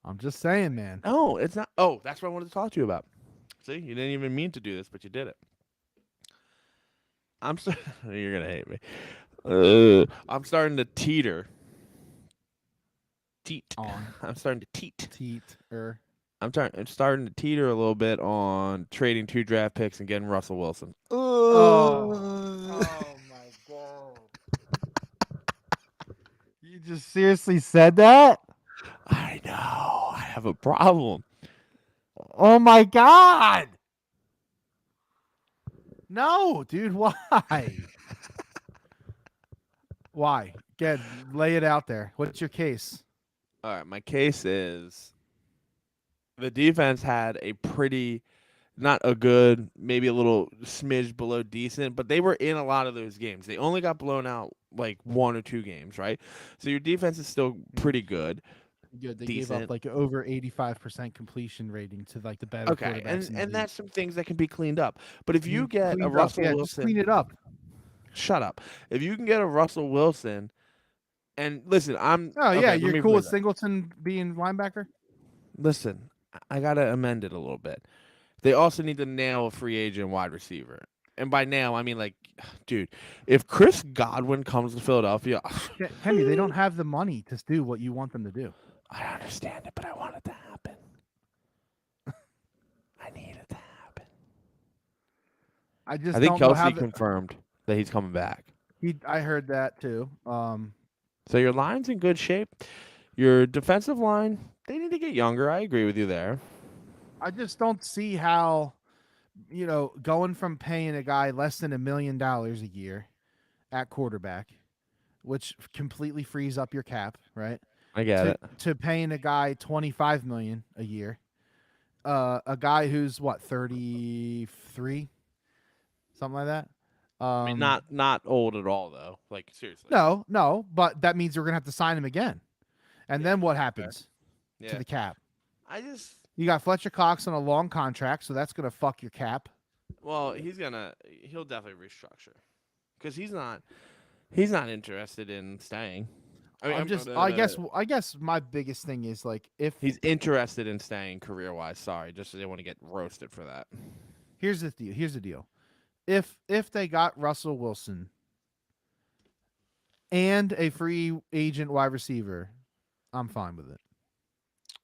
I'm just saying, man. No, it's not. Oh, that's what I wanted to talk to you about. See, you didn't even mean to do this, but you did it. I'm sorry. You're gonna hate me. I'm starting to teeter. Teet. On I'm starting to teet. teat or I'm starting to teeter a little bit on trading 2 draft picks and getting Russell Wilson. oh my god! You just seriously said that? I know. I have a problem. Oh my god! No, dude, why? Why? Get lay it out there. What's your case? All right, my case is the defense had a pretty not a good, maybe a little smidge below decent, but they were in a lot of those games. They only got blown out like 1 or 2 games, right? So your defense is still pretty good, Good. They gave up decent. like over 85% completion rating to like the better Okay, quarterbacks in the and league. that's some things that can be cleaned up. But if you You get a cleaned up. Russell Yeah, just clean Wilson, it up. shut up. If you can get a Russell Wilson, and listen, I'm Oh yeah, okay. Let you're me cool phrase with that. Singleton being linebacker? Listen, I gotta amend it a little bit. They also need to nail a free agent wide receiver. And by nail, I mean like, dude, if Chris Godwin comes to Philadelphia, Kenny, they don't have the money to do what you want them to do. I understand it, but I want it to happen. I need it to happen. I I just think don't know how Kelsey confirmed that he's coming back. I heard that too. So your line's in good shape. Your defensive line, they need to get younger. I agree with you there. I just don't see how, going from paying a guy less than $1 million a year at quarterback, which completely frees up your cap, right? I get To it. to paying a guy 25 million a year, a guy who's what 33, something like that. I mean, Um, not old at all though. Like seriously. no, but that means we're gonna have to sign him again, and Yeah. then what Fair. happens to Yeah. the cap? I just You got Fletcher Cox on a long contract, so that's gonna fuck your cap. well, he'll definitely restructure because he's not interested in staying. I mean, I guess my biggest thing is like if he's interested in staying career wise. Sorry, just so they want to get roasted for that. here's the deal. Here's the deal. If they got Russell Wilson and a free agent wide receiver, I'm fine with it.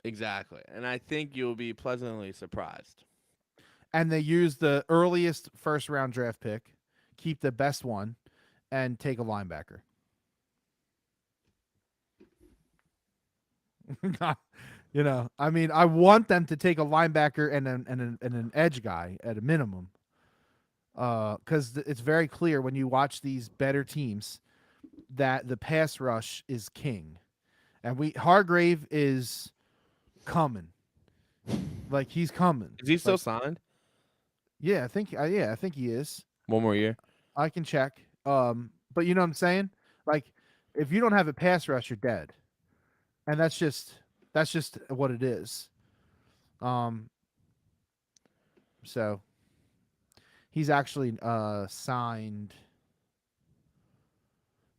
Exactly, and I think you'll be pleasantly surprised. And they use the earliest first round draft pick, keep the best one, and take a linebacker. I mean, I want them to take a linebacker and an edge guy at a minimum. Because it's very clear when you watch these better teams that the pass rush is king, and Hargrave is coming. Like he's coming. Is he still Like signed? I think he is. 1 more year. I can check. But you know what I'm saying? Like if you don't have a pass rush, you're dead, and that's just what it is. Um, so he's actually signed.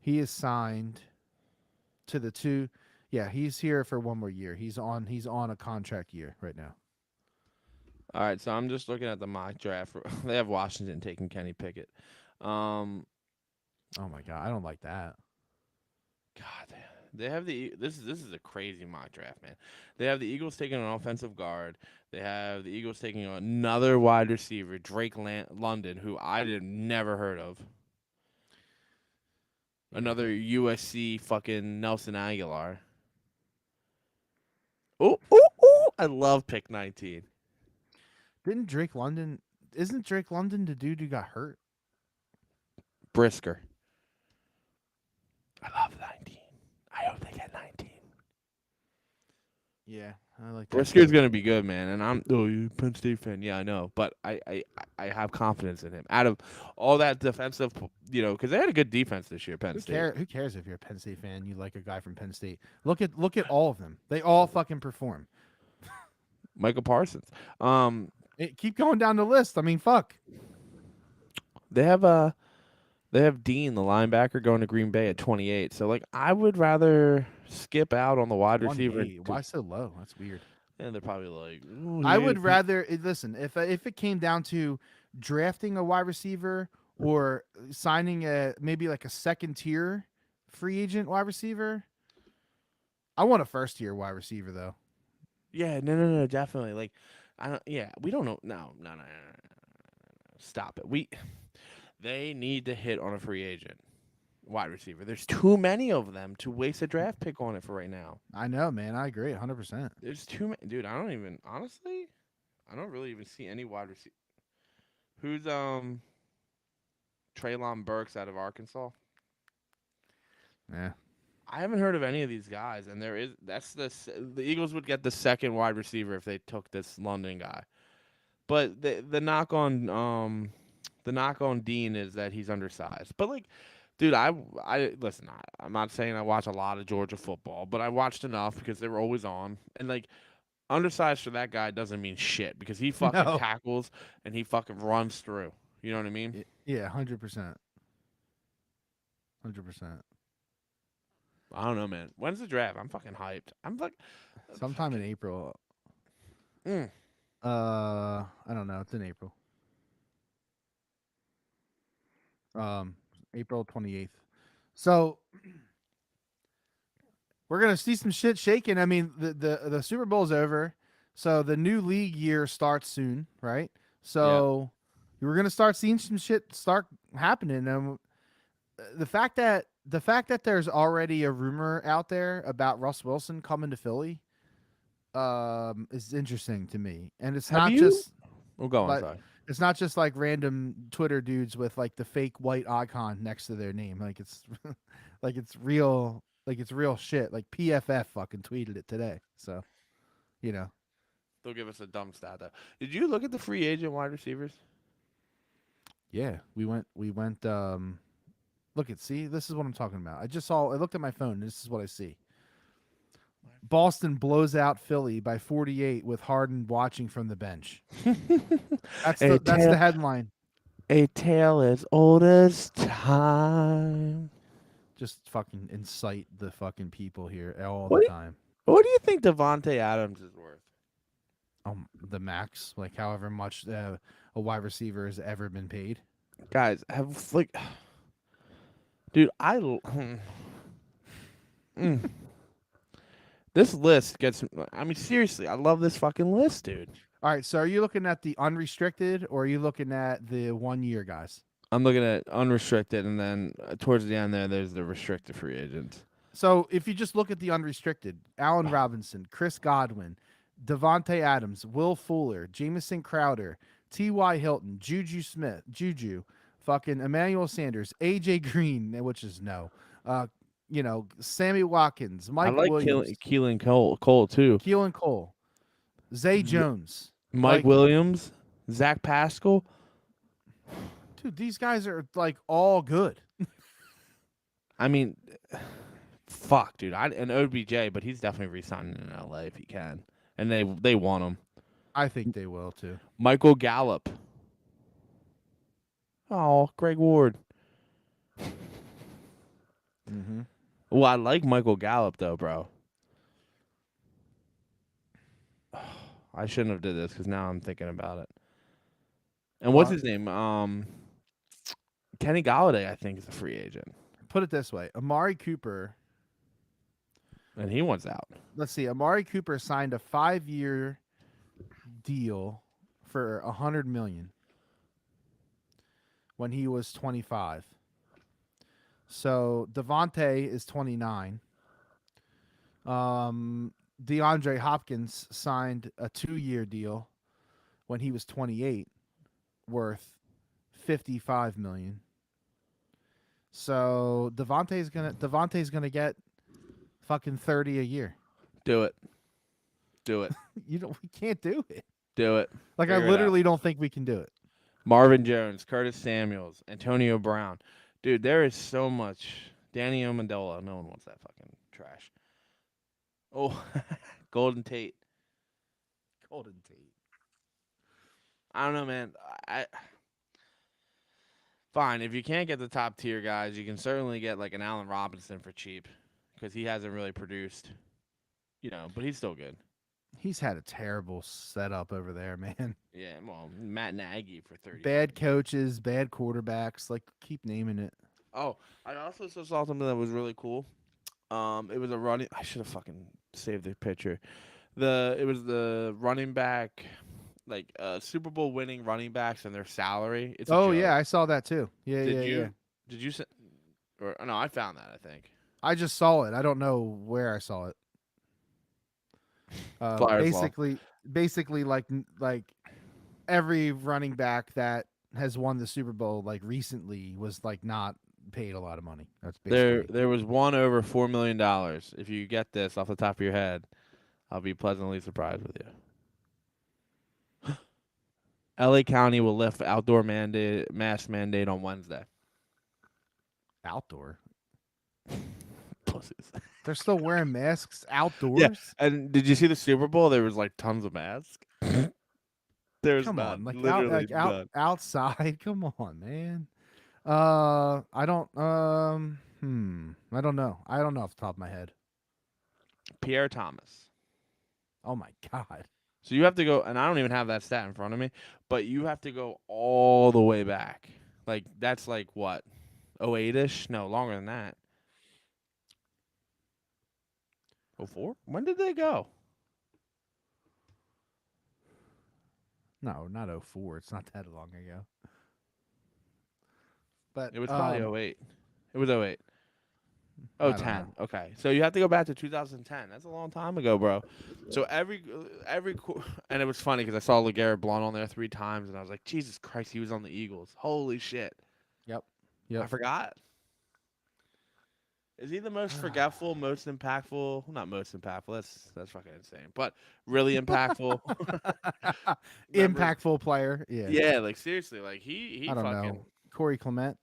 He is signed to the two. Yeah, he's here for 1 more year. He's on a contract year right now. All right, so I'm just looking at the mock draft. They have Washington taking Kenny Pickett. Oh my god, I don't like that. God, they have this is a crazy mock draft, man. They have the Eagles taking an offensive guard. They have the Eagles taking another wide receiver, Drake London, who I had never heard of. Yeah. Another USC fucking Nelson Aguilar. Oh, oh, oh! I love pick 19. Didn't Drake London? Isn't Drake London the dude who got hurt? Brisker. I love 19. I hope they get 19. Yeah, I like that Brisker's too. gonna be good, man. And you Penn State fan. Yeah, I know, but I have confidence in him. Out of all that defensive, because they had a good defense this year, Penn State. Who cares if you're a Penn State fan? You like a guy from Penn State. Look at all of them. They all fucking perform. Michael Parsons. Um, Keep going down the list. I mean, fuck. they have Dean, the linebacker, going to Green Bay at 28. So like, I would rather skip out on the wide receiver. 28. Why so low? That's weird. And they're probably like, "Ooh, I yeah, would rather listen if it came down to drafting a wide receiver or signing a maybe like a second tier free agent wide receiver. I want a first tier wide receiver though. yeah, no, definitely. Like, I don't. Yeah, we don't know. No. Stop it. They need to hit on a free agent wide receiver. There's too many of them to waste a draft pick on it for right now. I know, man. I agree 100%. There's too many, dude. I don't even honestly. I don't really even see any wide receiver. Who's Traylon Burks out of Arkansas? Yeah. I haven't heard of any of these guys, and the Eagles would get the second wide receiver if they took this London guy. But the knock on Dean is that he's undersized. But like, dude, I listen. I'm not saying I watch a lot of Georgia football, but I watched enough because they were always on. And like, undersized for that guy doesn't mean shit because he fucking No. tackles and he fucking runs through. You know what I mean? Yeah, 100%. 100%. I don't know, man. When's the draft? I'm fucking hyped. I'm like, Sometime in April. mm. I don't know. It's in April. April 28th. So we're gonna see some shit shaking. I mean, the Super Bowl's over, so the new league year starts soon, right? So we're gonna start seeing some shit start happening. And the fact that there's already a rumor out there about Russ Wilson coming to Philly, is interesting to me. And it's Have not you? just We'll go on. like Sorry. it's not just like random Twitter dudes with like the fake white icon next to their name. Like it's like it's real. Like it's real shit. Like PFF fucking tweeted it today. So you know, They'll give us a dumb stat though. Did you look at the free agent wide receivers? yeah, we went. Look at see. This is what I'm talking about. I just saw. I looked at my phone. And this is what I see. Boston blows out Philly by 48 with Harden watching from the bench. That's the headline. A tale as old as time. Just fucking incite the fucking people here all What the do you, time. what do you think Devonte Adams is worth? The max, like however much a wide receiver has ever been paid. Guys, have like, dude, this list gets. I mean, seriously, I love this fucking list, dude. All right, so are you looking at the unrestricted or are you looking at the 1 year guys? I'm looking at unrestricted, and then towards the end there's the restricted free agents. So if you just look at the unrestricted, Allen Robinson, Chris Godwin, Devontae Adams, Will Fuller, Jamison Crowder, T.Y. Hilton, Juju, fucking Emmanuel Sanders, A.J. Green, which is no, Sammy Watkins, I Mike like Williams, Keelan Cole too. Keelan Cole, Zay Jones. Mike Williams, Zach Pascal. Dude, these guys are like all good. I mean, fuck, dude. And OBJ, but he's definitely re-signing in LA if he can, and they want him. I think they will too. Michael Gallup. Oh, Greg Ward. Mm-hmm. Well, I like Michael Gallup though, bro. I shouldn't have did this because now I'm thinking about it. And what's his name? Kenny Galladay, I think, is a free agent. Put it this way: Amari Cooper. And he wants out. Let's see. Amari Cooper signed a 5-year deal for $100 million when he was 25. So Devontae is 29. DeAndre Hopkins signed a 2-year deal when he was 28, worth 55 million. So Devontae's gonna get fucking 30 a year. Do it. Do it. We can't do it. Do it. Like I Figure it out. literally don't think we can do it. Marvin Jones, Curtis Samuels, Antonio Brown. Dude, there is so much. Danny Amendola. No one wants that fucking trash. Oh, Golden Tate. Golden Tate. I don't know, man. I Fine. If you can't get the top tier guys, you can certainly get like an Allen Robinson for cheap because he hasn't really produced, but he's still good. He's had a terrible setup over there, man. Yeah, well, Matt Nagy for 30. Bad coaches, bad quarterbacks. Like, keep naming it. Oh, I also saw something that was really cool. It was a running. I should have fucking saved the picture. It was the running back, like Super Bowl winning running backs and their salary. It's a Oh joke. yeah, I saw that too. Yeah, Did yeah, you? yeah. Did you? Or no, I found that. I think. I just saw it. I don't know where I saw it. Flyers law. Basically, like every running back that has won the Super Bowl like recently was like not paid a lot of money. That's basically There was one over $4 million. If you get this off the top of your head, I'll be pleasantly surprised with you. LA County will lift outdoor mask mandate on Wednesday. outdoor. Pussies. They're still wearing masks outdoors. Yeah, and did you see the Super Bowl? There was like tons of masks. There's Come none. on, like Literally none. outside. Come on, man. I don't. I don't know. I don't know off the top of my head. Pierre Thomas. Oh my god. So you have to go, and I don't even have that stat in front of me, but you have to go all the way back. Like that's like what, 08-ish? No, longer than that. 04? When did they go? No, not 04. It's not that long ago. But It was probably 08. It was 08. I Oh, don't 10. know. Okay. So you have to go back to 2010. That's a long time ago, bro. So and it was funny because I saw LeGarrette Blount on there 3 times, and I was like, Jesus Christ, he was on the Eagles. Holy shit. Yep. I forgot. Is he the most forgetful, most impactful? Well, not most impactful. That's fucking insane. But really impactful. Impactful player. Yeah. Yeah, like seriously, like he I don't fucking know. Corey Clement.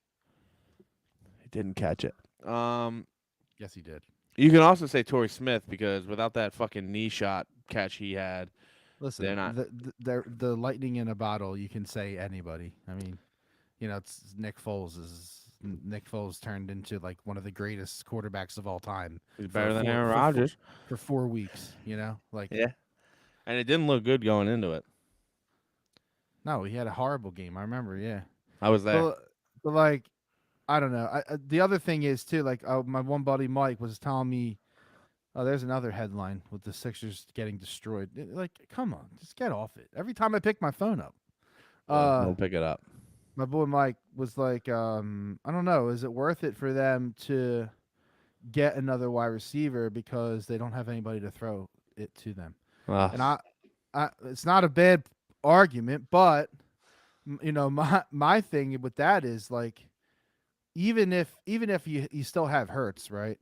he didn't catch it. Yes, he did. You can also say Torrey Smith because without that fucking knee shot catch he had, Listen, they're not. the lightning in a bottle. You can say anybody. I mean, it's Nick Foles. Nick Foles turned into like one of the greatest quarterbacks of all time. He's better than Aaron Rodgers for 4 weeks. Like yeah, and it didn't look good going into it. No, he had a horrible game. I remember. Yeah, I was there. But like, I don't know. The other thing is too, like, my one buddy Mike was telling me, oh, there's another headline with the Sixers getting destroyed. Like, come on, just get off it. Every time I pick my phone up, Don't pick it up. my boy Mike was like, I don't know, is it worth it for them to get another wide receiver because they don't have anybody to throw it to them? And I it's not a bad argument, but my thing with that is like, even if you still have Hurts, right?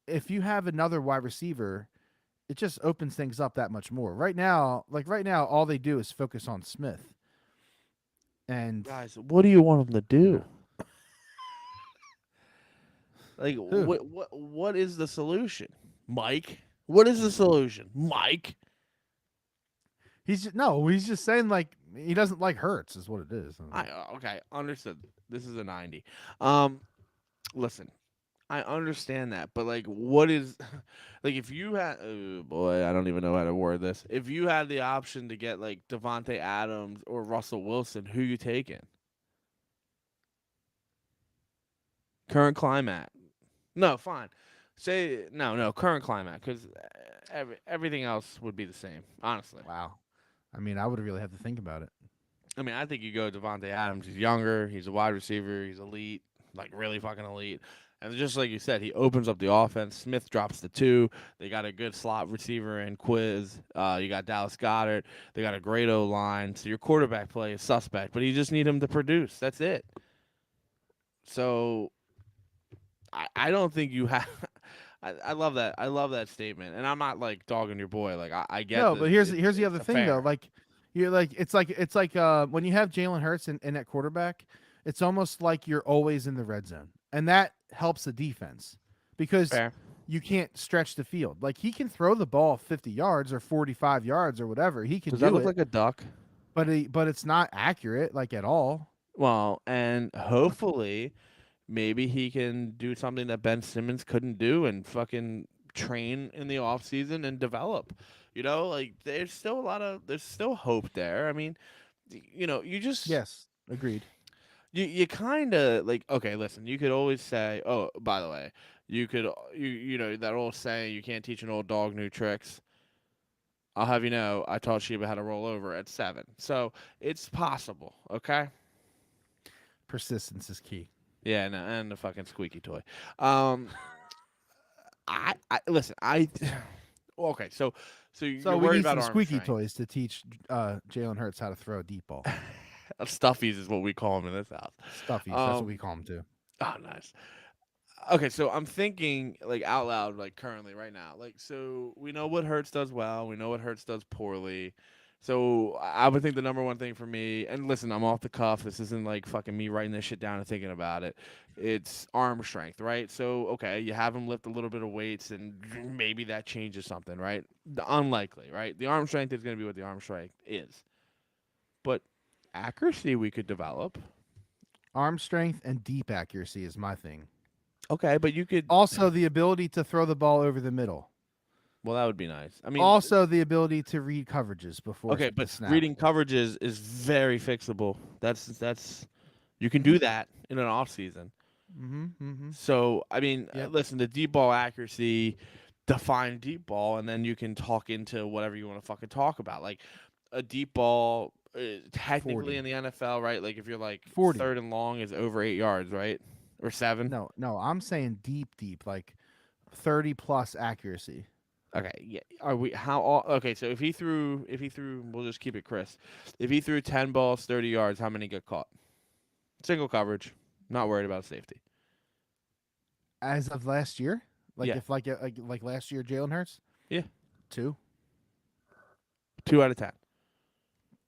If you have another wide receiver, it just opens things up that much more. Right now, all they do is focus on Smith. And guys, what do you want them to do? Like, what is the solution, Mike? What is the solution, Mike? He's just saying like he doesn't like Hurts is what it is. Okay, understood. This is a 90. Listen, I understand that, but like, what is like if you had? Oh boy, I don't even know how to word this. If you had the option to get like Devontae Adams or Russell Wilson, who you taking? Current climate. No, fine. Say no. Current climate, because everything else would be the same. Honestly. Wow. I mean, I would really have to think about it. I mean, I think you go Devontae Adams. He's younger. He's a wide receiver. He's elite. like really fucking elite. And just like you said, he opens up the offense. Smith drops the two. They got a good slot receiver in Quiz. You got Dallas Goddard. They got a great O line. So your quarterback play is suspect, but you just need him to produce. That's it. So I don't think you have. I love that. I love that statement, and I'm not like dogging your boy. Like I get No, that but here's the it's other a thing though. fair. Like you're like it's like when you have Jalen Hurts in at quarterback, it's almost like you're always in the red zone, and that helps the defense because Fair. you can't stretch the field. Like he can throw the ball 50 yards or 45 yards or whatever. He can Does that do look it, like a duck? but it's not accurate like at all. Well, and hopefully maybe he can do something that Ben Simmons couldn't do and fucking train in the off season and develop. Like there's still hope there. I mean, you just Yes, agreed. you kind of like okay, listen, you could always say, "Oh, by the way, you could you know that old saying you can't teach an old dog new tricks." I'll have you know, I taught Sheba how to roll over at 7. So, it's possible, okay? Persistence is key. Yeah, and the fucking squeaky toy. Um I listen, I okay, so So you're we worried need about some arm squeaky strength. toys to teach Jalen Hurts how to throw a deep ball. Stuffies is what we call them in this house. Stuffies. That's what Um we call them too. oh nice. Okay, so I'm thinking like out loud, like currently right now. Like, so we know what Hertz does well. We know what Hertz does poorly. So I would think the number one thing for me, and listen, I'm off the cuff. This isn't like fucking me writing this shit down and thinking about it. It's arm strength, right? So okay, you have him lift a little bit of weights, and maybe that changes something, right? Unlikely, right? The arm strength is going to be what the arm strength is, but accuracy we could develop. Arm strength and deep accuracy is my thing. Okay, but you could. Also, the ability to throw the ball over the middle. Well, that would be nice. I mean, Also, the ability to read coverages before okay, the but snap. reading coverages is very fixable. That's you can do that in an off season. Mm-hmm. Mm-hmm. So I mean, Yep. listen, the deep ball accuracy, define deep ball, and then you can talk into whatever you want to fucking talk about. Like a deep ball, technically 40. in the NFL, right? Like if you're like 40. third and long is over 8 yards, right? Or 7. No, no, I'm saying deep, like 30 plus accuracy. Okay, yeah. Are we okay, so if he threw we'll just keep it Chris. If he threw 10 balls, 30 yards, how many get caught? Single coverage. Not worried about safety. As of last year, like Yeah. if like last year, Jalen Hurts, Yeah. 2. 2 out of 10.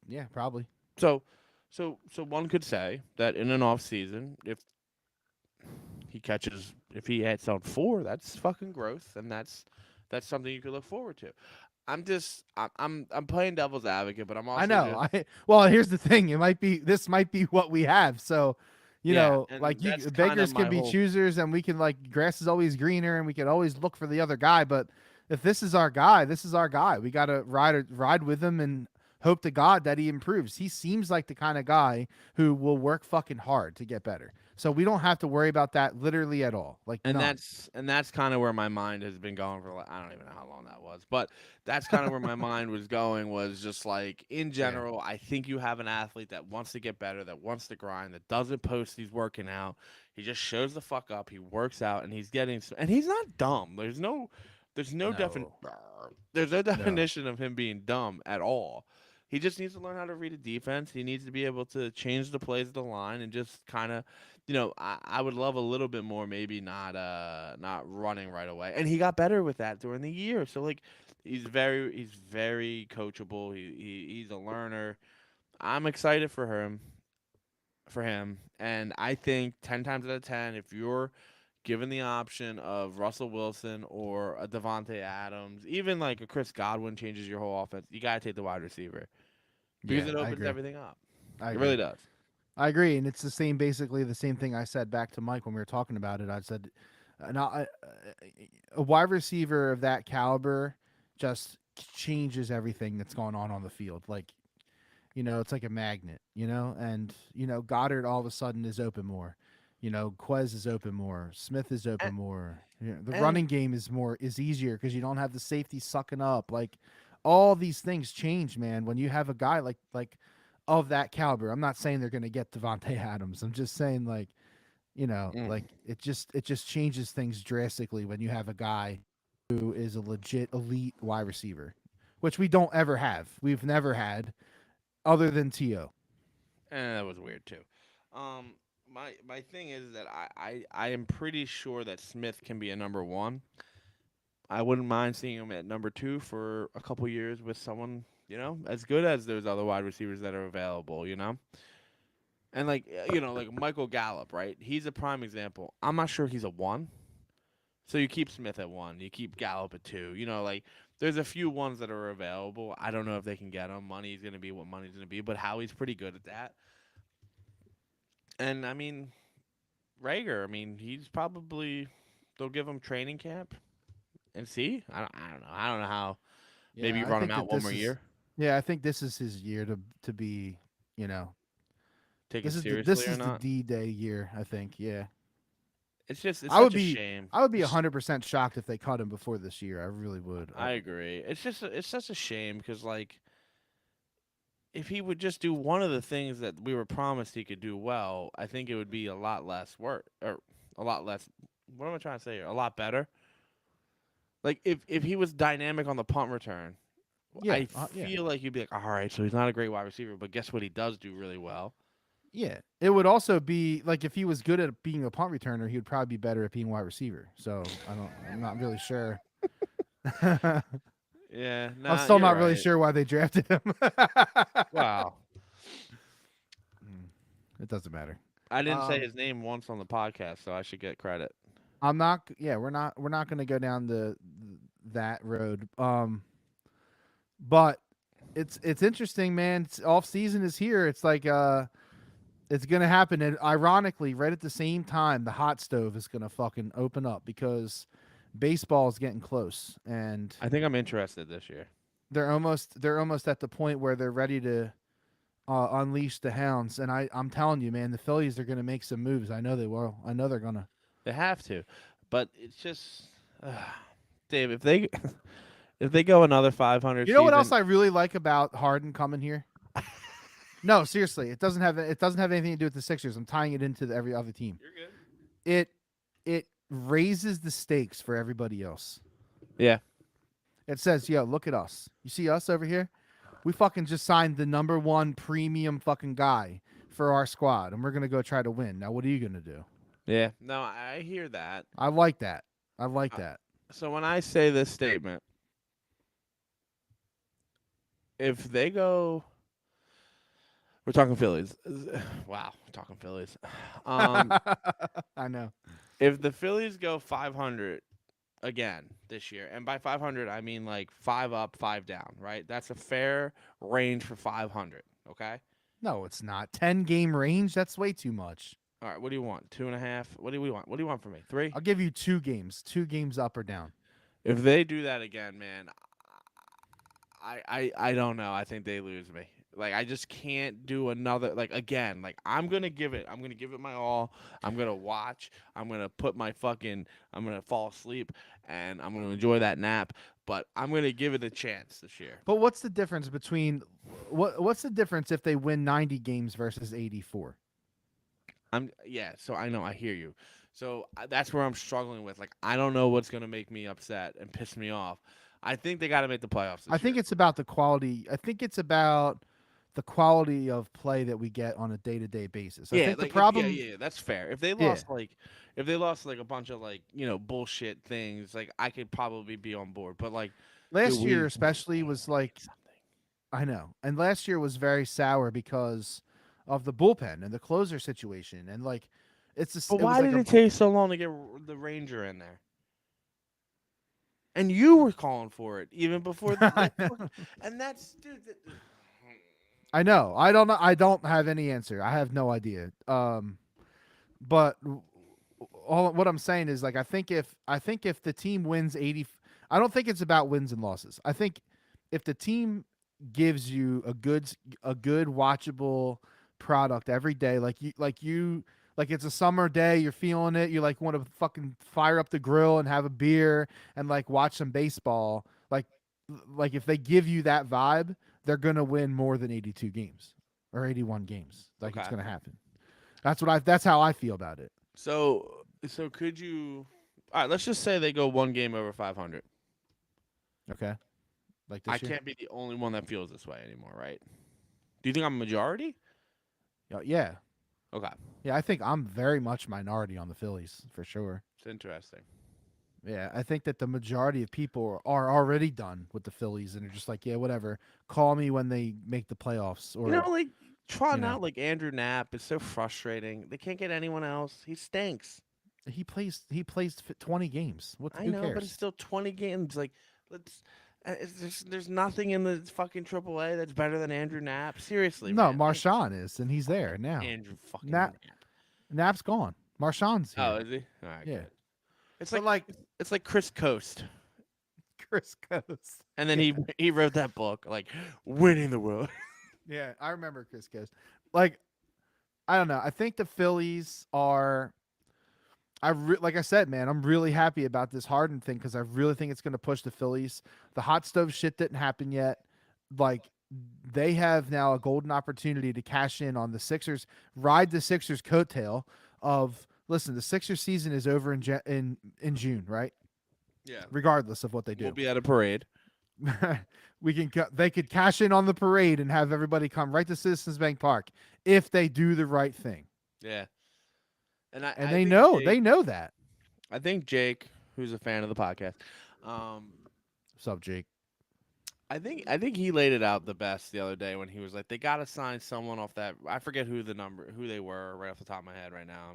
Yeah, probably. So one could say that in an off season, if he hits on 4, that's fucking growth, and that's something you could look forward to. I'm playing devil's advocate, but I'm I also know. just Well, here's the thing. This might be what we have. So, yeah, like and that's kind beggars of can my be whole choosers, and we can like grass is always greener, and we can always look for the other guy. But if this is our guy, this is our guy. We got to ride with him and hope to God that he improves. He seems like the kind of guy who will work fucking hard to get better. So we don't have to worry about that literally at all. Like and none. that's kind of where my mind has been going for I don't even know how long that was, but that's kind of where my mind was going was just like in Yeah. general, I think you have an athlete that wants to get better, that wants to grind, that doesn't post he's working out. He just shows the fuck up, he works out and and he's not dumb. There's no No. there's no No. definition of him being dumb at all. He just needs to learn how to read a defense. He needs to be able to change the plays of the line and just kind of I would love a little bit more, maybe not running right away. And he got better with that during the year. So like he's very coachable. He's a learner. I'm excited for him. And I think 10 times out of 10, if you're given the option of Russell Wilson or a Devontae Adams, even like a Chris Godwin changes your whole offense, you gotta take the wide receiver because Yeah, it I opens agree. everything up. I It really agree. does. I agree, and it's basically the same thing I said back to Mike when we were talking about it. I said, a wide receiver of that caliber just changes everything that's going on the field. Like, it's like a magnet, and Goddard all of a sudden is open more. Quez is open more. Smith is open And, more. The and running game is easier because you don't have the safety sucking up. Like, all these things change, man. When you have a guy like of that caliber. I'm not saying they're going to get Devontae Adams. I'm just saying like Mm. Like it just changes things drastically when you have a guy who is a legit elite wide receiver, which we don't ever have. We've never had other than To. And that was weird too. Um, my thing is that I am pretty sure that Smith can be a number one. I wouldn't mind seeing him at number two for a couple years with someone, as good as those other wide receivers that are available, And like like Michael Gallup, right? He's a prime example. I'm not sure he's a one. So you keep Smith at one, you keep Gallup at two. Like there's a few ones that are available. I don't know if they can get them. Money's gonna be what money's gonna be, but Howie's pretty good at that. And I mean, Rager, he's probably they'll give him training camp and see. I don't know. I don't know how. Maybe Yeah, you I run him think out that one this more is. year. Yeah, I think this is his year to be. You know, Take it this is the seriously this or is the not. D-Day year. I think. Yeah, It's I would such a be. shame. I would be 100% shocked if they cut him before this year. I really would. I agree. It's such a shame because like if he would just do one of the things that we were promised he could do well, I think it would be a lot less work or a lot less. What am I trying to say here? A lot better. Like if he was dynamic on the punt return, Yeah, I yeah, feel like you'd be like, all right, so he's not a great wide receiver, but guess what? He does do really well. yeah. It would also be like if he was good at being a punt returner, he would probably be better at being wide receiver. So I don't. I'm not really sure. I'm Yeah, nah, still you're not really right. sure why they drafted him. Wow. Mm, it doesn't matter. I didn't say Um, his name once on the podcast, so I should get credit. I'm not. Yeah, we're not going to go down that road. But it's interesting, man. Off season is here. It's like it's gonna happen, and ironically, right at the same time, the hot stove is gonna fucking open up because baseball is getting close, and I think I'm interested this year. they're almost at the point where they're ready to unleash the hounds. And I'm telling you, man, the Phillies are gonna make some moves. I know they will. I know they're gonna. They have to, but it's just, Dave. If they if they go another 500 You know what else season, I really like about Harden coming here? No, seriously, it doesn't have anything to do with the Sixers. I'm tying it into every other team. you're good. It it raises the stakes for everybody else. Yeah, It says, "Yo, look at us. You see us over here? We fucking just signed the number one premium fucking guy for our squad, and we're gonna go try to win. Now, what are you gonna do?" yeah. No, I hear that. I like that. I like Uh, that. So when I say this statement, if they go, we're talking Phillies. Wow, we're talking Phillies. Um, I know. if the Phillies go 500 again this year, and by 500 I mean like five up, five down, right? That's a fair range for 500. Okay. No, it's not. 10-game range. That's way too much. All right. What do you want? 2.5. What do we want? What do you want from me? Three. I'll give you 2 games. 2 games up or down. If they do that again, man, I don't know. I think they lose me. Like I just can't do another like again. Like I'm gonna give it my all. I'm gonna watch. I'm gonna put my fucking I'm gonna fall asleep and I'm gonna enjoy that nap. But I'm gonna give it a chance this year. But what's the difference between what's the difference if they win 90 games versus 84? Yeah, so I know I hear you. So that's where I'm struggling with. Like I don't know what's gonna make me upset and piss me off. I think they got to make the playoffs I this think year. it's about the quality. I think it's about the quality of play that we get on a day-to-day basis. I Yeah, think the like if problem, that's fair. yeah, If they lost like a bunch of like, bullshit things, like I could probably be on board. But like, dude, last year we especially need was to win like something. I know. And last year was very sour because of the bullpen and the closer situation and like But it was why like did a it take so long to get the Ranger in there? And you were calling for it even before and that's dude. I know. I don't know. I don't have any answer. I have no idea. But all what I'm saying is like I think if the team wins 80, I don't think it's about wins and losses. I think if the team gives you a good watchable product every day, like it's a summer day, you're feeling it, you like want to fucking fire up the grill and have a beer and like watch some baseball, like if they give you that vibe, they're gonna win more than 82 games or 81 games. Like it's Okay. gonna happen. That's how I feel about it. So could you? All right, let's just say they go one game over 500. Okay, like I this year. can't be the only one that feels this way anymore, right? Do you think I'm a majority? Yeah, Okay, yeah. I think I'm very much minority on the Phillies for sure. it's interesting. Yeah, I think that the majority of people are already done with the Phillies and are just like, yeah, whatever. Call me when they make the playoffs, or Like you trotting know, out like Andrew Knapp is so frustrating. They can't get anyone else. He stinks. he plays 20 games. What? I Who know, but it's cares? still 20 games. Like, let's. There's nothing in the fucking AAA that's better than Andrew Knapp. Seriously, No, man. Like, Marshawn is, and he's fuck there now. Andrew fucking Nap Knapp. Nap's gone. Marshawn's Oh, here. is he? All right, Yeah, good. It's but like like it's like Chris Coast, Chris Coast. and then Yeah, he wrote that book like winning the world. yeah, I remember Chris Coast. Like I don't know. I think the Phillies are. Like I said, man, I'm really happy about this Harden thing because I really think it's going to push the Phillies. The hot stove shit didn't happen yet. Like they have now a golden opportunity to cash in on the Sixers, ride the Sixers coattail of listen, the Sixers season is over in June, right? Yeah, Regardless of what they we'll do. be at a parade. They could cash in on the parade and have everybody come right to Citizens Bank Park if they do the right thing. Yeah, and I, And I think Jake, they know that. I think Jake, who's a fan of the podcast, What's up, Jake? I think he laid it out the best the other day when he was like, they got to sign someone off that. I forget who they were right off the top of my head right now.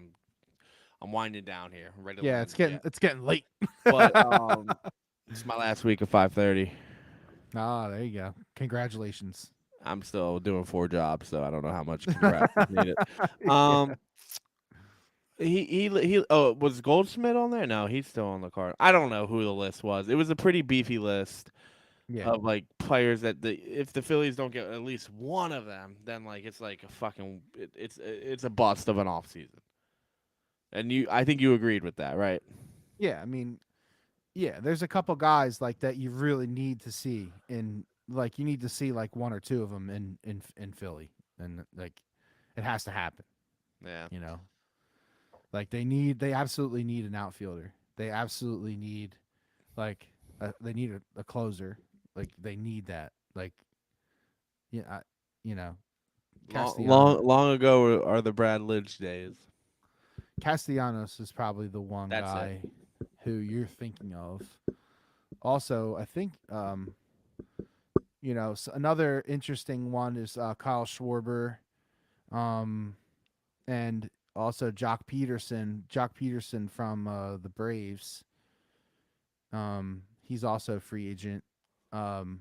I'm winding down here. I'm ready to Yeah, land the jet. it's getting late. But it's my last week of 5:30. Ah, there you go. Congratulations. I'm still doing 4 jobs, so I don't know how much congrats is needed. Um, he. Oh, was Goldsmith on there? No, he's still on the card. I don't know who the list was. It was a pretty beefy list Yeah. of like players that if the Phillies don't get at least one of them, then like it's like a fucking it's a bust of an off season. And I think you agreed with that, right? Yeah, I mean, yeah, there's a couple guys like that you really need to see in like you need to see like one or two of them in Philly and like it has to happen, Yeah. you know. Like they absolutely need an outfielder. They absolutely need like they need a closer. Like they need that. Like yeah, you know, Castellano Long ago are the Brad Lidge days. Castellanos is probably the one That's it. guy who you're thinking of. Also, I think another interesting one is Kyle Schwarber, and also Jock Peterson. Jock Peterson from the Braves. He's also a free agent. Um,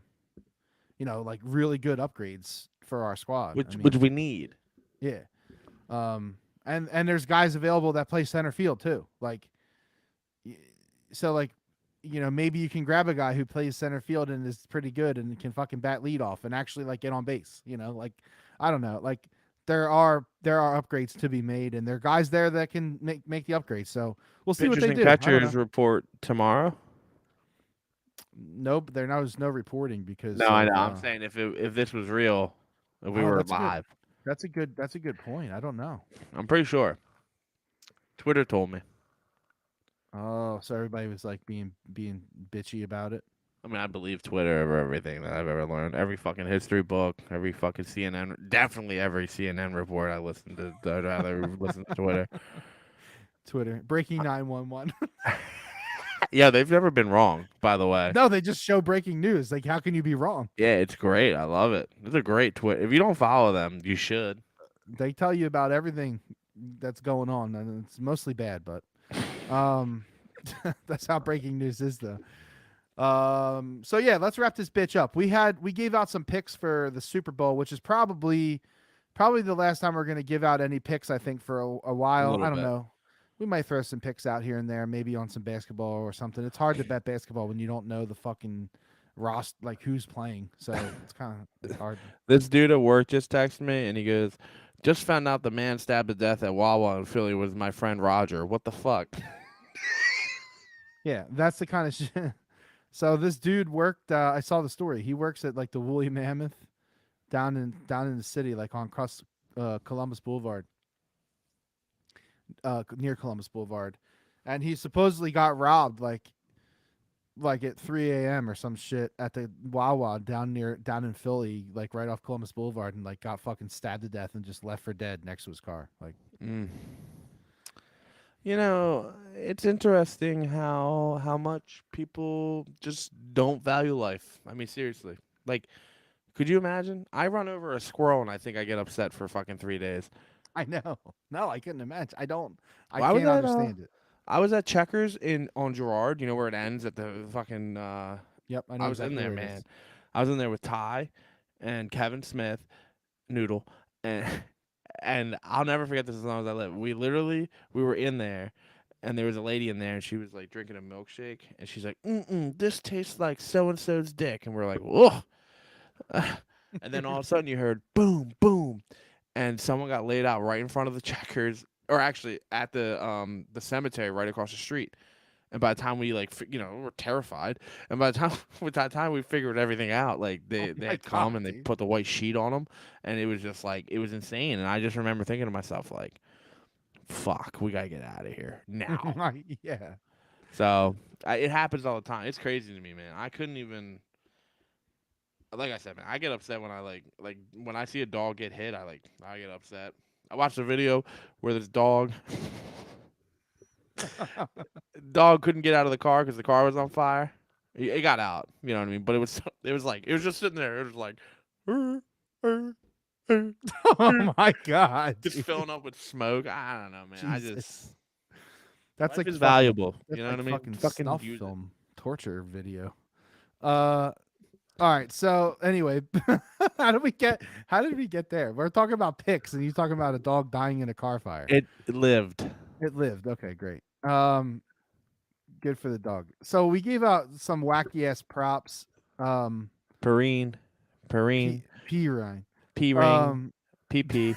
like really good upgrades for our squad. I Which mean, we need. yeah. And there's guys available that play center field too. Like, so like, maybe you can grab a guy who plays center field and is pretty good and can fucking bat lead off and actually like get on base. Like, I don't know, like there are upgrades to be made and there are guys there that can make the upgrades. So we'll see what Pitchers they and do. I don't know. catchers report tomorrow. Nope, there's no reporting because No, I of. know. I'm saying if this was real, if we Oh, were that's good. live, That's a good point. I don't know. I'm pretty sure. Twitter told me. Oh, so everybody was like being bitchy about it. I mean, I believe Twitter over everything that I've ever learned. Every fucking history book, every fucking CNN, definitely every CNN report I listen to. I'd rather listen to Twitter. Twitter breaking 911. Yeah, they've never been wrong, by the way. No, they just show breaking news. Like, how can you be wrong? Yeah, it's great. I love it. It's a great Twitter. If you don't follow them, you should. They tell you about everything that's going on, and it's mostly bad, but um, that's how breaking news is, though. So yeah, let's wrap this bitch up. We gave out some picks for the Super Bowl, which is probably the last time we're gonna give out any picks. I think for a A while. little I don't bit. know. We might throw some picks out here and there, maybe on some basketball or something. It's hard to bet basketball when you don't know the fucking like who's playing. So it's hard. This dude at work just texted me, and he goes, "Just found out the man stabbed to death at Wawa in Philly was my friend Roger. What the fuck?" Yeah, that's the kind of shit. So this dude worked. I saw the story. He works at like the Woolly Mammoth down in the city, like on Columbus Boulevard. near Columbus Boulevard, and he supposedly got robbed like at 3 a.m. or some shit at the Wawa down in Philly, like right off Columbus Boulevard, and like got fucking stabbed to death and just left for dead next to his car. Like, Mm. You know, it's interesting how much people just don't value life. I mean, seriously. Like, could you imagine? I run over a squirrel and I think I get upset for fucking 3 days. I know. No, I couldn't imagine. I don't. I Well, can't understand it. I was at Checkers in on Girard. You know where it ends at the fucking. Yep, I I know was in exactly there, where it man. is. I was in there with Ty and Kevin Smith, Noodle, and and I'll never forget this as long as I live. We were in there, and there was a lady in there, and she was like drinking a milkshake, and she's like, this tastes like so and so's dick," and we're like, "Whoa!" And then all of a sudden you heard boom, boom, and someone got laid out right in front of the Checkers, or actually at the cemetery right across the street. And by the time we we're terrified. And by the time we figured everything out, like Oh they my had come god, and they dude. put the white sheet on them, and it was just like it was insane. And I just remember thinking to myself like, "Fuck, we gotta get out of here now." Yeah. So it happens all the time. It's crazy to me, man. I couldn't even. Like I said, man, I get upset when I like when I see a dog get hit. I get upset. I watched a video where this dog couldn't get out of the car because the car was on fire. It got out, you know what I mean. But it was just sitting there. It was like, "Er, er, er, er," Oh my god, just dude. filling up with smoke. I don't know, man. I just Jesus. That's life like is fucking valuable. You know what I mean? fucking Fucking snuff use it. film torture video. Uh all right. So anyway, how did we get there? We're talking about picks and you talking about a dog dying in a car fire. It lived. It lived. Okay, great. Good for the dog. So we gave out some wacky ass props. Um Perrine, Perrine, P Ryan. P ring, Um PP.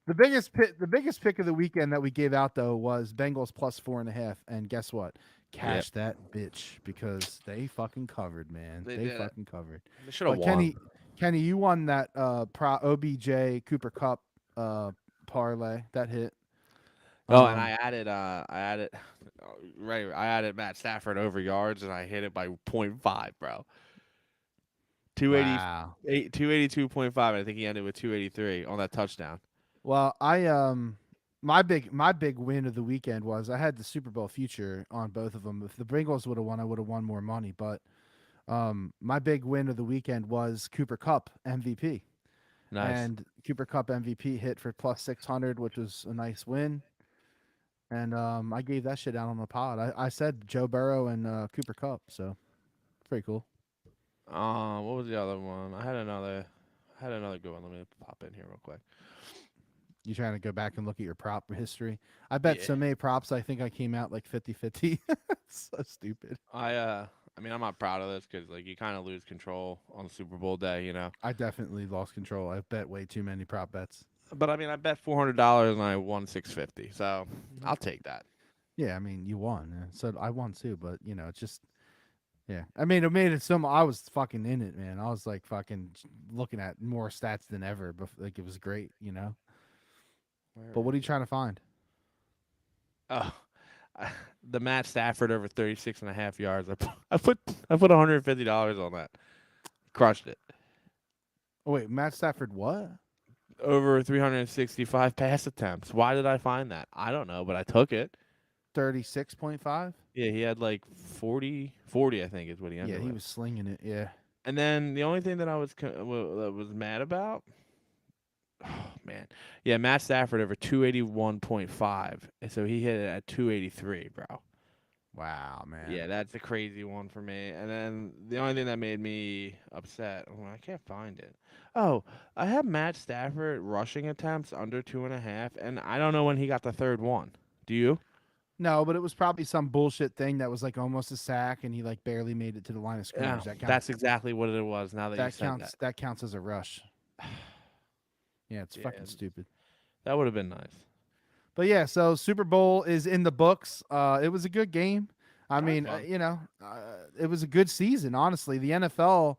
the biggest pick of the weekend that we gave out though was Bengals plus 4.5, and guess what? Yep, Cash that bitch because they fucking covered, man. they They did it. fucking covered. They should have But won. Kenny, you won that pro OBJ Cooper Cup parlay that hit. Oh, and Um, I added, right. I added Matt Stafford over yards, and I hit it by .5, bro. 280, wow. 282.5. I think he ended with 283 on that touchdown. Well, my big win of the weekend was I had the Super Bowl future on both of them. If the Bengals would have won, I would have won more money. But my big win of the weekend was Cooper Cup MVP, Nice. and Cooper Cup MVP hit for plus 600, which was a nice win. And I gave that shit out on the pod. I said Joe Burrow and Cooper Cup, so pretty cool. What was the other one? I had another good one. Let me pop in here real quick. You trying to go back and look at your prop history? I bet Yeah. so many props. I think I came out like 50-50. So stupid. I mean, I'm not proud of this because like you kind of lose control on the Super Bowl day, you know. I definitely lost control. I bet way too many prop bets. But I mean, I bet $400 and I won 650, so I'll take that. Yeah, I mean, you won. So I won too, but it's just yeah. I mean, it made it so I was fucking in it, man. I was like fucking looking at more stats than ever. But like it was great. Where But what are you is it? trying to find? Oh, the Matt Stafford over 36 and a half yards. I put $150 on that. Crushed it. Oh wait, Matt Stafford, what? Over 365 pass attempts. Why did I find that? I don't know, but I took it. 36.5? Yeah, he had like 40, I think is what he Yeah, ended he with. was slinging it. Yeah. And then the only thing that I was mad about, oh man, yeah, Matt Stafford over 281.5, and so he hit it at 283, bro. Wow, man. Yeah, that's a crazy one for me. And then the only thing that made me upset, I can't find it. Oh, I have Matt Stafford rushing attempts under 2.5, and I don't know when he got the third one. Do you? No, but it was probably some bullshit thing that was like almost a sack, and he like barely made it to the line of Yeah, scrimmage. That that's counts. exactly what it was. Now that you That said that, counts. That counts as a rush. Yeah, it's yeah, fucking stupid. that would have been nice. But yeah, so Super Bowl is in the books. It was a good game. I That was mean, fun. it was a good season. Honestly, the NFL.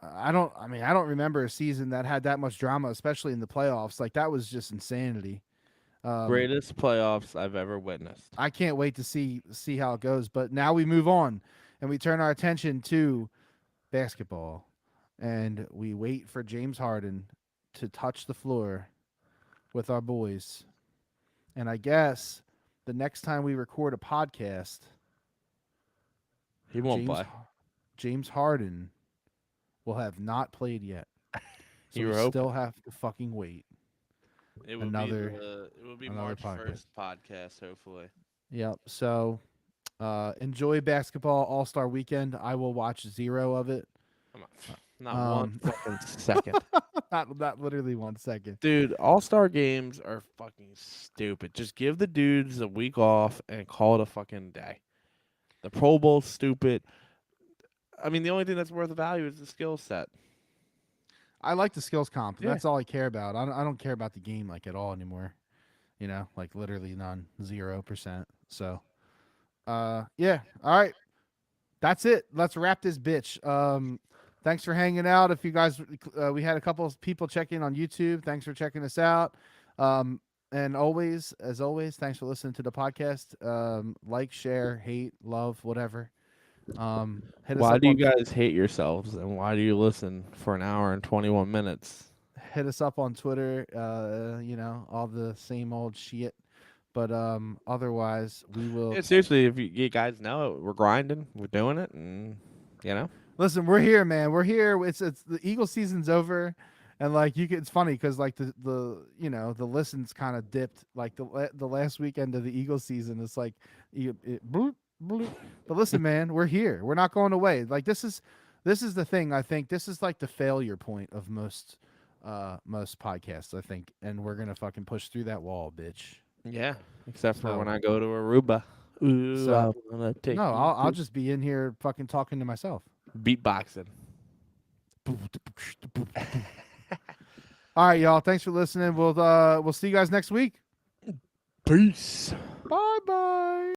I don't. I mean, I don't remember a season that had that much drama, especially in the playoffs. Like that was just insanity. Greatest playoffs I've ever witnessed. I can't wait to see how it goes. But now we move on and we turn our attention to basketball, and we wait for James Harden to touch the floor with our boys. And I guess the next time we record a podcast, He won't James play. James Harden will have not played yet. So You we were hoping. still have to fucking wait. It would Another- be it would be another March podcast. 1st podcast, hopefully. Yep. So enjoy basketball All-Star weekend. I will watch 0 of it. Come on. Not one fucking second. Not literally 1 second. Dude, all-star games are fucking stupid. Just give the dudes a week off and call it a fucking day. The Pro Bowl's stupid. I mean, the only thing that's worth value is the skill set. I like the skills comp. Yeah. That's all I care about. I don't care about the game like at all anymore. You know, like literally none, 0%. So, yeah. All right. That's it. Let's wrap this bitch. Thanks for hanging out. If you guys, we had a couple of people check in on YouTube. Thanks for checking us out. And always, as always, thanks for listening to the podcast. Like, share, hate, love, whatever. Hit us Why up do you on guys hate yourselves, and why do you listen for an hour and 21 minutes? hit us up on Twitter. You know, all the same old shit. But otherwise, we will. Yeah, seriously, if you guys know it, we're grinding, we're doing it, and Listen, we're here, man. We're here. It's the Eagle season's over, and like it's funny because like the the listens kind of dipped. Like the last weekend of the Eagle season, it's like bloop, bloop. But listen, man, we're here. We're not going away. Like this is the thing. I think this is like the failure point of most podcasts. I think, and we're gonna fucking push through that wall, bitch. yeah. Except for So- when I go to Aruba. Ooh, So- I'm gonna take No, you I'll to just be in here fucking talking to myself. beatboxing. All right, y'all. Thanks for listening. We'll see you guys next week. Peace. Bye bye.